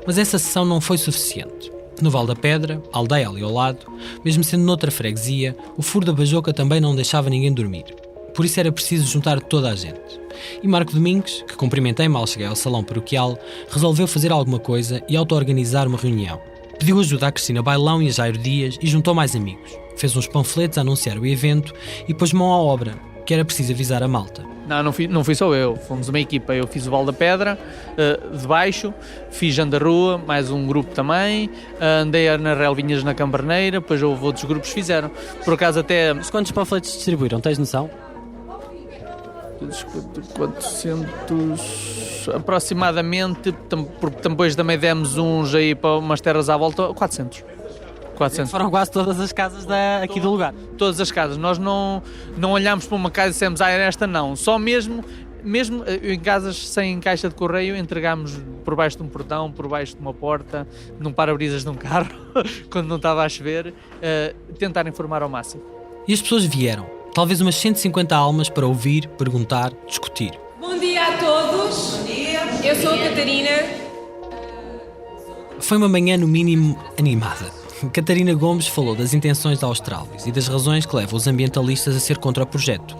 Mas essa sessão não foi suficiente. No Val da Pedra, a aldeia ali ao lado, mesmo sendo noutra freguesia, o furo da Bajoca também não deixava ninguém dormir. Por isso era preciso juntar toda a gente. E Marco Domingos, que cumprimentei mal cheguei ao salão paroquial, resolveu fazer alguma coisa e auto-organizar uma reunião. Pediu ajuda à Cristina Bailão e a Jairo Dias e juntou mais amigos. Fez uns panfletos a anunciar o evento e pôs mão à obra, que era preciso avisar a malta. Não fui só eu, fomos uma equipa. Eu fiz o Val da Pedra, de baixo, fiz Jandarrua, mais um grupo também, andei na Relvinhas na Cambarneira, depois houve outros grupos que fizeram. Por acaso até... Mas quantos panfletos distribuíram, tens noção? 400 aproximadamente, porque depois também demos uns aí para umas terras à volta, 400. Foram quase todas as casas aqui do lugar. Todas as casas. Nós não olhámos para uma casa e dissemos, esta não. Só mesmo em casas sem caixa de correio entregámos por baixo de um portão, por baixo de uma porta, num para-brisas de um carro, quando não estava a chover, tentar informar ao máximo. E as pessoas vieram, talvez umas 150 almas para ouvir, perguntar, discutir. Bom dia a todos. Bom dia. Eu sou a Catarina. Foi uma manhã no mínimo animada. Catarina Gomes falou das intenções da Australis e das razões que levam os ambientalistas a ser contra o projeto.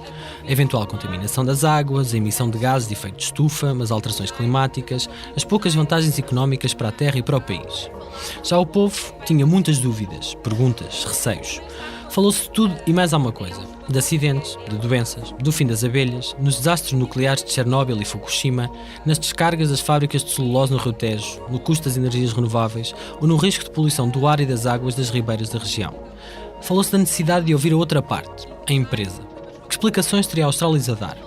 A eventual contaminação das águas, a emissão de gases de efeito de estufa, as alterações climáticas, as poucas vantagens económicas para a terra e para o país. Já o povo tinha muitas dúvidas, perguntas, receios. Falou-se de tudo e mais alguma coisa. De acidentes, de doenças, do fim das abelhas, nos desastres nucleares de Chernobyl e Fukushima, nas descargas das fábricas de celulose no Rio Tejo, no custo das energias renováveis ou no risco de poluição do ar e das águas das ribeiras da região. Falou-se da necessidade de ouvir a outra parte, a empresa. Que explicações teria a Australis a dar?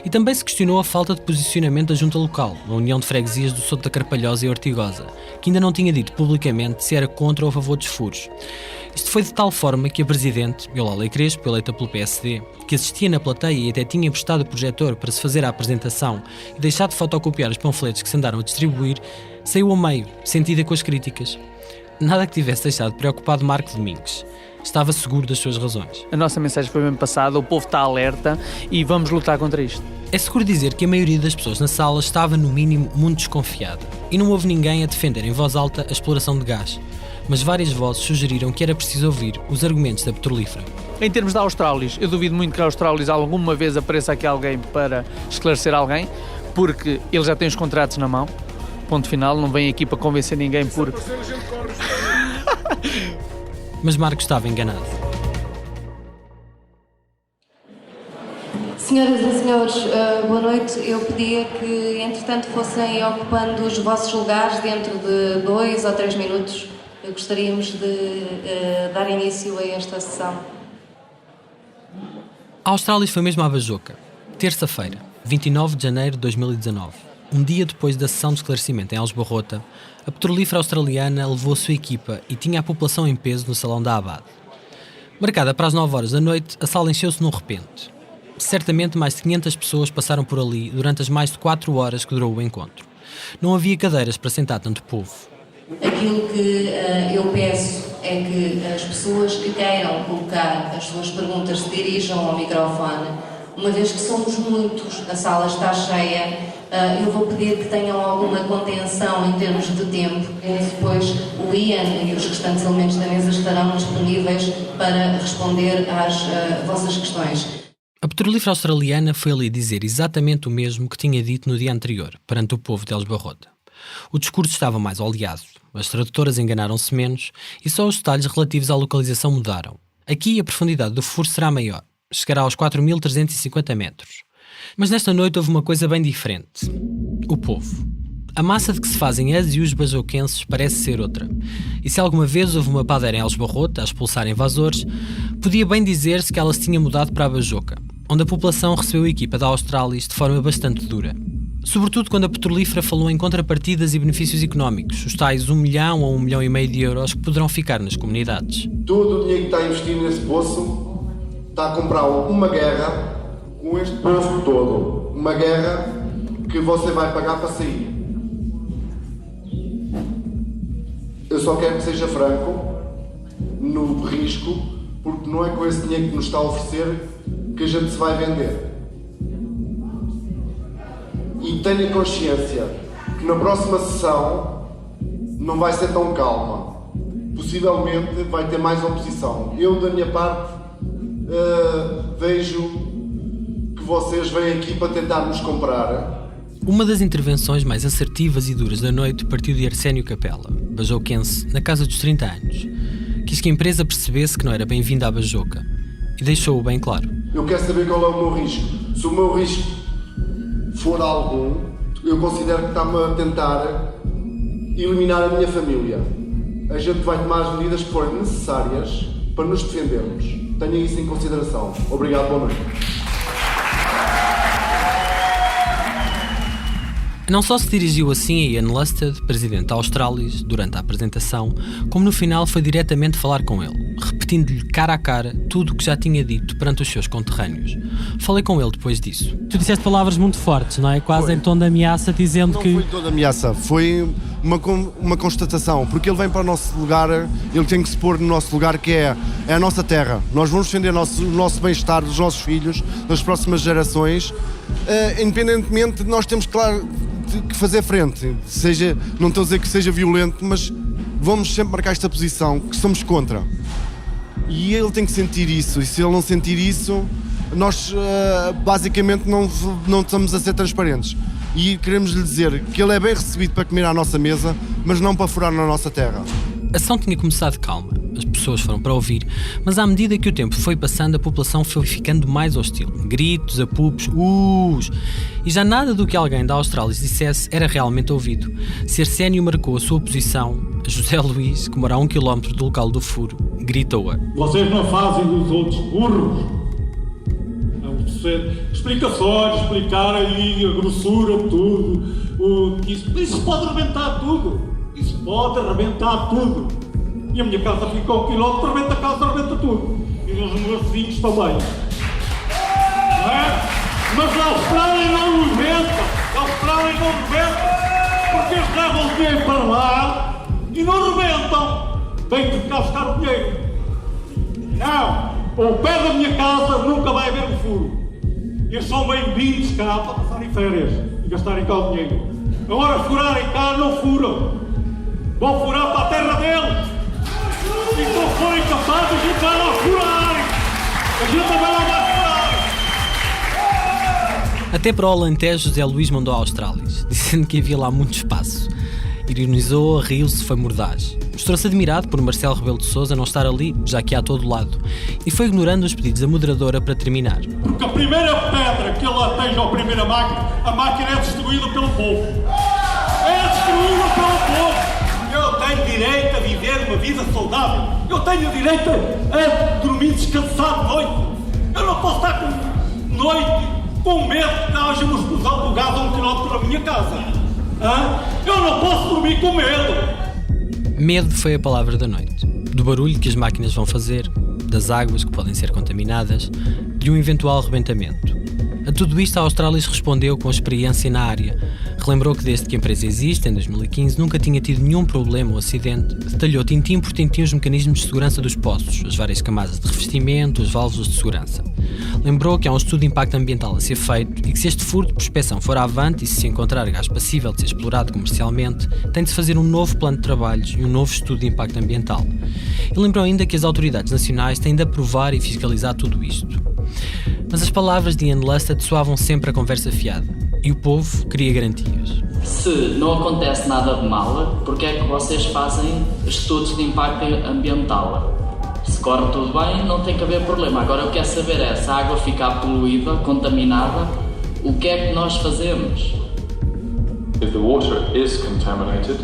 E também se questionou a falta de posicionamento da junta local, a União de Freguesias do Souto da Carpalhosa e Ortigosa, que ainda não tinha dito publicamente se era contra ou a favor dos furos. Isto foi de tal forma que a Presidente, Eulália Crespo, eleita pelo PSD, que assistia na plateia e até tinha emprestado o projetor para se fazer a apresentação e deixar de fotocopiar os panfletos que se andaram a distribuir, saiu ao meio, sentida com as críticas. Nada que tivesse deixado preocupado Marco Domingos. Estava seguro das suas razões. A nossa mensagem foi bem passada, o povo está alerta e vamos lutar contra isto. É seguro dizer que a maioria das pessoas na sala estava, no mínimo, muito desconfiada. E não houve ninguém a defender em voz alta a exploração de gás. Mas várias vozes sugeriram que era preciso ouvir os argumentos da petrolífera. Em termos da Australis, eu duvido muito que a Australis alguma vez apareça aqui alguém para esclarecer alguém, porque eles já têm os contratos na mão. Ponto final, não vem aqui para convencer ninguém por... Mas Marco estava enganado. Senhoras e senhores, boa noite. Eu pedia que, entretanto, fossem ocupando os vossos lugares dentro de 2 ou 3 minutos. Gostaríamos de dar início a esta sessão. A Australis foi mesmo à Bajoca, terça-feira, 29 de janeiro de 2019. Um dia depois da sessão de esclarecimento em Aljubarrota, a petrolífera australiana levou a sua equipa e tinha a população em peso no Salão da Abade. Marcada para as 9 horas da noite, a sala encheu-se num repente. Certamente mais de 500 pessoas passaram por ali durante as mais de 4 horas que durou o encontro. Não havia cadeiras para sentar tanto povo. Aquilo que eu peço é que as pessoas que queiram colocar as suas perguntas se dirijam ao microfone. Uma vez que somos muitos, a sala está cheia, eu vou pedir que tenham alguma contenção em termos de tempo. E depois o Ian e os restantes elementos da mesa estarão disponíveis para responder às vossas questões. A petrolífera australiana foi ali dizer exatamente o mesmo que tinha dito no dia anterior, perante o povo de Aljubarrota. O discurso estava mais oleado, as tradutoras enganaram-se menos e só os detalhes relativos à localização mudaram. Aqui a profundidade do furo será maior, chegará aos 4.350 metros. Mas nesta noite houve uma coisa bem diferente. O povo. A massa de que se fazem as e os bajoquenses parece ser outra. E se alguma vez houve uma padeira em Aljubarrota a expulsar invasores, podia bem dizer-se que ela se tinha mudado para a Bajoca, onde a população recebeu a equipa da Australis de forma bastante dura. Sobretudo quando a petrolífera falou em contrapartidas e benefícios económicos, os tais 1 milhão ou 1,5 milhão de euros que poderão ficar nas comunidades. Todo o dinheiro que está investido nesse poço está a comprar uma guerra com este povo todo. Uma guerra que você vai pagar para sair. Eu só quero que seja franco no risco, porque não é com esse dinheiro que nos está a oferecer que a gente se vai vender. E tenha consciência que na próxima sessão não vai ser tão calma. Possivelmente vai ter mais oposição. Eu, da minha parte, vejo que vocês vêm aqui para tentar nos comprar. Uma das intervenções mais assertivas e duras da noite partiu de Arsénio Capela, bajoquense, na casa dos 30 anos. Quis que a empresa percebesse que não era bem-vinda à Bajoca e deixou-o bem claro. Eu quero saber qual é o meu risco. Se o meu risco for algum, eu considero que está-me a tentar eliminar a minha família. A gente vai tomar as medidas que forem necessárias para nos defendermos. Tenha isso em consideração. Obrigado, boa noite. Não só se dirigiu assim a Ian Lusted, presidente da Australis, durante a apresentação, como no final foi diretamente falar com ele, repetindo-lhe cara a cara tudo o que já tinha dito perante os seus conterrâneos. Falei com ele depois disso. Tu disseste palavras muito fortes, não é? Quase foi. Em tom de ameaça, dizendo que... Não foi tom de ameaça, foi uma constatação, porque ele vem para o nosso lugar, ele tem que se pôr no nosso lugar, que é a nossa terra. Nós vamos defender o nosso bem-estar dos nossos filhos, das próximas gerações, independentemente de nós temos que fazer frente, não estou a dizer que seja violento, mas vamos sempre marcar esta posição, que somos contra. E ele tem que sentir isso, e se ele não sentir isso, nós basicamente não estamos a ser transparentes. E queremos lhe dizer que ele é bem recebido para comer à nossa mesa, mas não para furar na nossa terra. A ação tinha começado calma, as pessoas foram para ouvir, mas à medida que o tempo foi passando, a população foi ficando mais hostil. Gritos, apupos, e já nada do que alguém da Australis dissesse era realmente ouvido. Se Arsénio marcou a sua posição, José Luís, que mora a 1 km do local do furo, gritou-a. Vocês não fazem dos outros burros. explicações, explicar aí a grossura, tudo. Isso pode arrebentar tudo. Isso pode arrebentar tudo. E a minha casa fica a 1 quilómetro, arrebenta a casa, arrebenta tudo. E os meus vizinhos também. Não é? Mas a Austrália não rebenta. A Austrália não rebenta. Porque eles levam o dinheiro para lá e não rebentam. Tem que cá buscar o dinheiro. Não. Ao pé da minha casa nunca vai haver um furo. Eles são bem-vindos cá para passarem férias e gastarem cá o dinheiro. Agora furarem cá não furam. Vão furar para a terra deles. E se não forem capazes, a gente vai lá furar. A gente vai lá furar. Até para o Alentejo, José Luís mandou a Australis, dizendo que havia lá muito espaço. Ironizou, riu-se, foi mordaz. Mostrou-se admirado por Marcelo Rebelo de Sousa não estar ali, já que há a todo lado, e foi ignorando os pedidos da moderadora para terminar. Porque a primeira pedra que ele atinge à primeira máquina, a máquina é destruída pelo povo. É destruída pelo povo. Eu tenho direito a viver uma vida saudável. Eu tenho direito a dormir descansado de noite. Eu não posso estar com noite com medo que haja uma explosão do gás a 1 quilómetro da minha casa. Eu não posso dormir com medo. Medo foi a palavra da noite. Do barulho que as máquinas vão fazer, das águas que podem ser contaminadas, de um eventual rebentamento. A tudo isto a Australis respondeu com experiência na área. Relembrou que desde que a empresa existe, em 2015, nunca tinha tido nenhum problema ou acidente. Detalhou tintim por tintim os mecanismos de segurança dos poços, as várias camadas de revestimento, as válvulas de segurança. Lembrou que há um estudo de impacto ambiental a ser feito e que se este furo de prospeção for avante e se encontrar gás passível de ser explorado comercialmente, tem de se fazer um novo plano de trabalhos e um novo estudo de impacto ambiental. E lembrou ainda que as autoridades nacionais têm de aprovar e fiscalizar tudo isto. Mas as palavras de Ian Lusted soavam sempre a conversa fiada e o povo queria garantias. Se não acontece nada de mal, porque é que vocês fazem estudos de impacto ambiental? Se corre tudo bem, não tem que haver problema. Agora eu quero saber é, se a água ficar poluída, contaminada, o que é que nós fazemos? If the water is contaminated,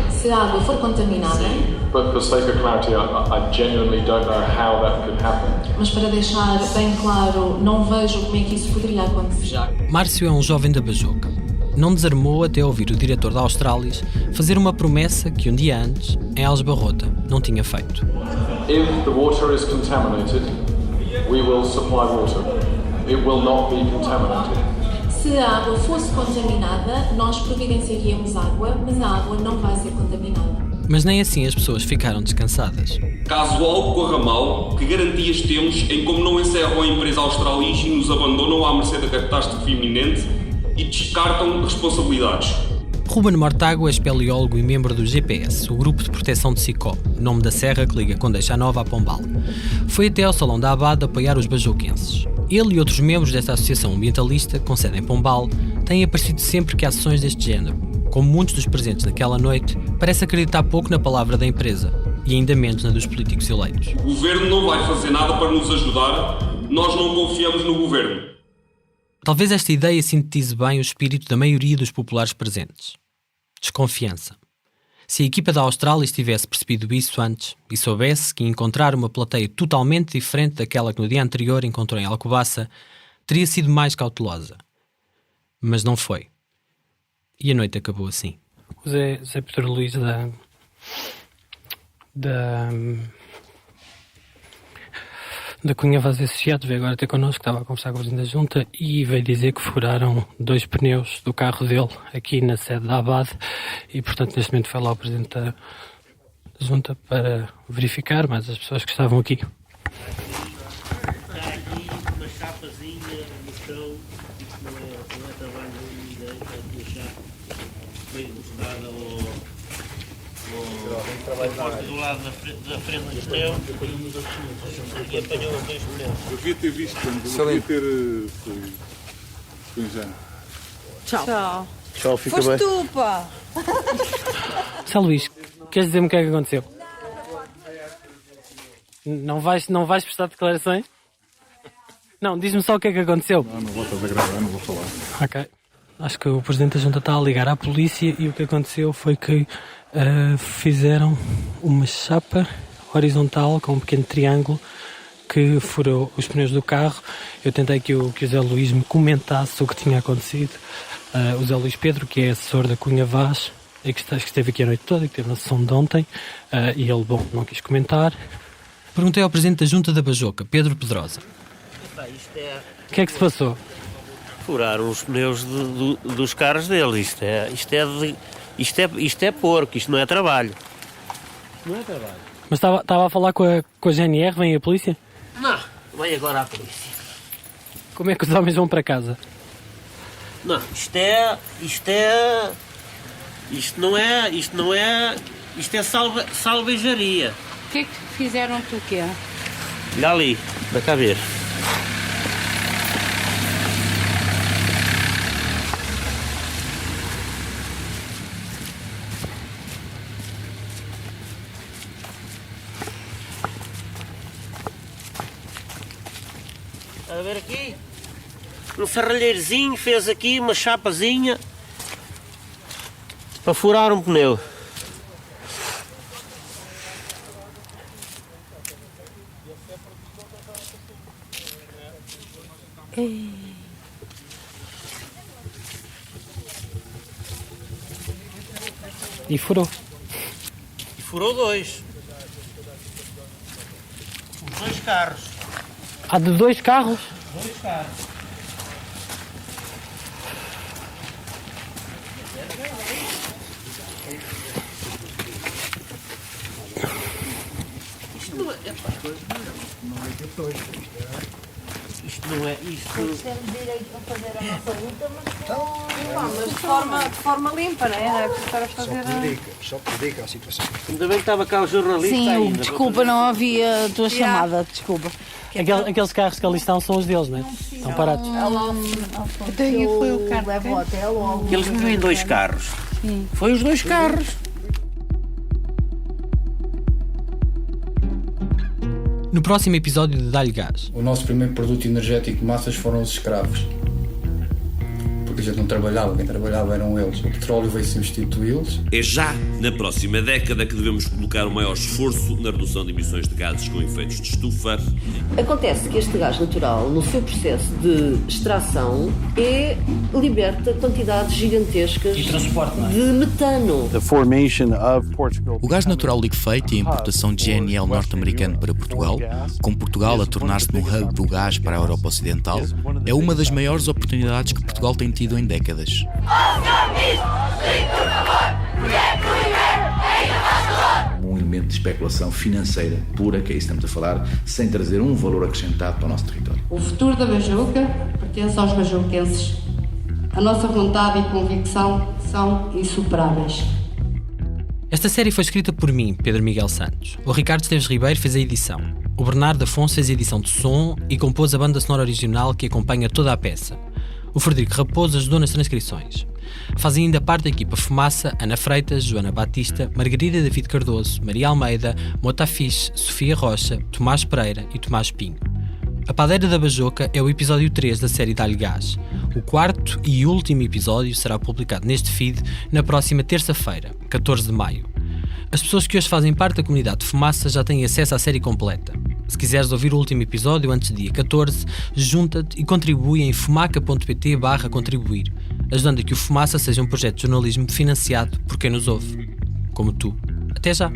se a água for contaminada, but for sake of clarity, I genuinely don't know how that could happen. Mas para deixar bem claro, não vejo como é que isso poderia acontecer. Márcio é um jovem da Bajoca. Não desarmou até ouvir o diretor da Australis fazer uma promessa que um dia antes, em Algebarrota, não tinha feito. If the water is contaminated, we will supply water. It will not be contaminated. Se a água fosse contaminada, nós providenciaríamos água, mas a água não vai ser contaminada. Mas nem assim as pessoas ficaram descansadas. Caso algo corra mal, que garantias temos em como não encerram a empresa Australis e nos abandonam à mercê da catástrofe iminente e descartam responsabilidades? Ruben Mortágua é espeleólogo e membro do GPS, o Grupo de Proteção de Sicó, nome da serra que liga Condeixa Nova a Pombal. Foi até ao Salão da Abade apoiar os bajoquenses. Ele e outros membros desta associação ambientalista, com sede em Pombal, têm aparecido sempre que há ações deste género. Como muitos dos presentes naquela noite, parece acreditar pouco na palavra da empresa e ainda menos na dos políticos eleitos. O governo não vai fazer nada para nos ajudar, nós não confiamos no governo. Talvez esta ideia sintetize bem o espírito da maioria dos populares presentes. Desconfiança. Se a equipa da Australis tivesse percebido isso antes e soubesse que ia encontrar uma plateia totalmente diferente daquela que no dia anterior encontrou em Alcobaça, teria sido mais cautelosa. Mas não foi. E a noite acabou assim. O Zé Pedro Luís da Cunha Vaz Associados veio agora ter connosco, estava a conversar com o Presidente da Junta e veio dizer que furaram 2 pneus do carro dele aqui na sede da Abade e, portanto, neste momento foi lá o Presidente da Junta para verificar, mas as pessoas que estavam aqui. Do lado da frente do pneu e apanhou os 2 pneus. Eu devia ter visto, eu devia ter. Foi já. Tchau. Tchau, fica Foste bem. tu, pá! Zé Luís, queres dizer-me o que é que aconteceu? Não vais prestar declarações? Não, diz-me só o que é que aconteceu. Não vou estar a gravar, não vou falar. Ok. Acho que o Presidente da Junta está a ligar à polícia e o que aconteceu foi que fizeram uma chapa horizontal com um pequeno triângulo que furou os pneus do carro. Eu tentei que o Zé Luís me comentasse o que tinha acontecido. O Zé Luís Pedro, que é assessor da Cunha Vaz, e que esteve aqui a noite toda, que esteve na sessão de ontem, e ele, não quis comentar. Perguntei ao presidente da Junta da Bajoca, Pedro Pedrosa. O que é que se passou? Furaram os pneus dos carros dele. Isto é porco, isto não é trabalho. Não é trabalho. Mas estava a falar com a GNR, vem a polícia? Não, vai agora a polícia. Como é que os homens vão para casa? Não, isto é salvejaria. O que é que fizeram tu que é? Olha ali, dá cá ver. Está a ver aqui? Um serralheirozinho fez aqui uma chapazinha para furar um pneu. E furou. E furou dois. Os dois carros. Há de 2 carros? 2 carros. Isto não é. Isto não é. Isto. Temos direito a fazer a nossa luta, mas de forma limpa, não é? Para fazer só prejudica a situação. Ainda bem que estava cá o jornalista. Sim, ainda, desculpa, não havia a tua chamada, desculpa. Aqueles carros que ali estão são os deles, não é? Estão parados. Foi o carro. Leva ao hotel ou eles vivem em 2 carros. Sim. Foi os 2 carros. No próximo episódio de Dá-lhe Gás. O nosso primeiro produto energético de massas foram os escravos. Porque a gente não trabalhava, quem trabalhava eram eles. O petróleo veio substituí-los. É já na próxima década que devemos colocar o maior esforço na redução de emissões de gases com efeitos de estufa. Acontece que este gás natural, no seu processo de extração, liberta quantidades gigantescas de metano. O gás natural liquefeito e a importação de GNL norte-americano para Portugal, com Portugal a tornar-se no hub do gás para a Europa Ocidental, é uma das maiores oportunidades que Portugal tem tido em décadas. Um elemento de especulação financeira pura, que é isso que estamos a falar, sem trazer um valor acrescentado para o nosso território. O futuro da Bajoca pertence aos bajoquenses. A nossa vontade e convicção são insuperáveis. Esta série foi escrita por mim, Pedro Miguel Santos. O Ricardo Esteves Ribeiro fez a edição. O Bernardo Afonso fez a edição de som e compôs a banda sonora original que acompanha toda a peça. O Frederico Raposo ajudou nas transcrições. Fazem ainda parte da equipa Fumaça, Ana Freitas, Joana Batista, Margarida David Cardoso, Maria Almeida, Mota Fixe, Sofia Rocha, Tomás Pereira e Tomás Pinho. A Padeira da Bajoca é o episódio 3 da série Dá-lhe Gás. O 4º e último episódio será publicado neste feed na próxima terça-feira, 14 de maio. As pessoas que hoje fazem parte da comunidade de Fumaça já têm acesso à série completa. Se quiseres ouvir o último episódio antes do dia 14, junta-te e contribui em fumaca.pt/contribuir, ajudando a que o Fumaça seja um projeto de jornalismo financiado por quem nos ouve. Como tu. Até já!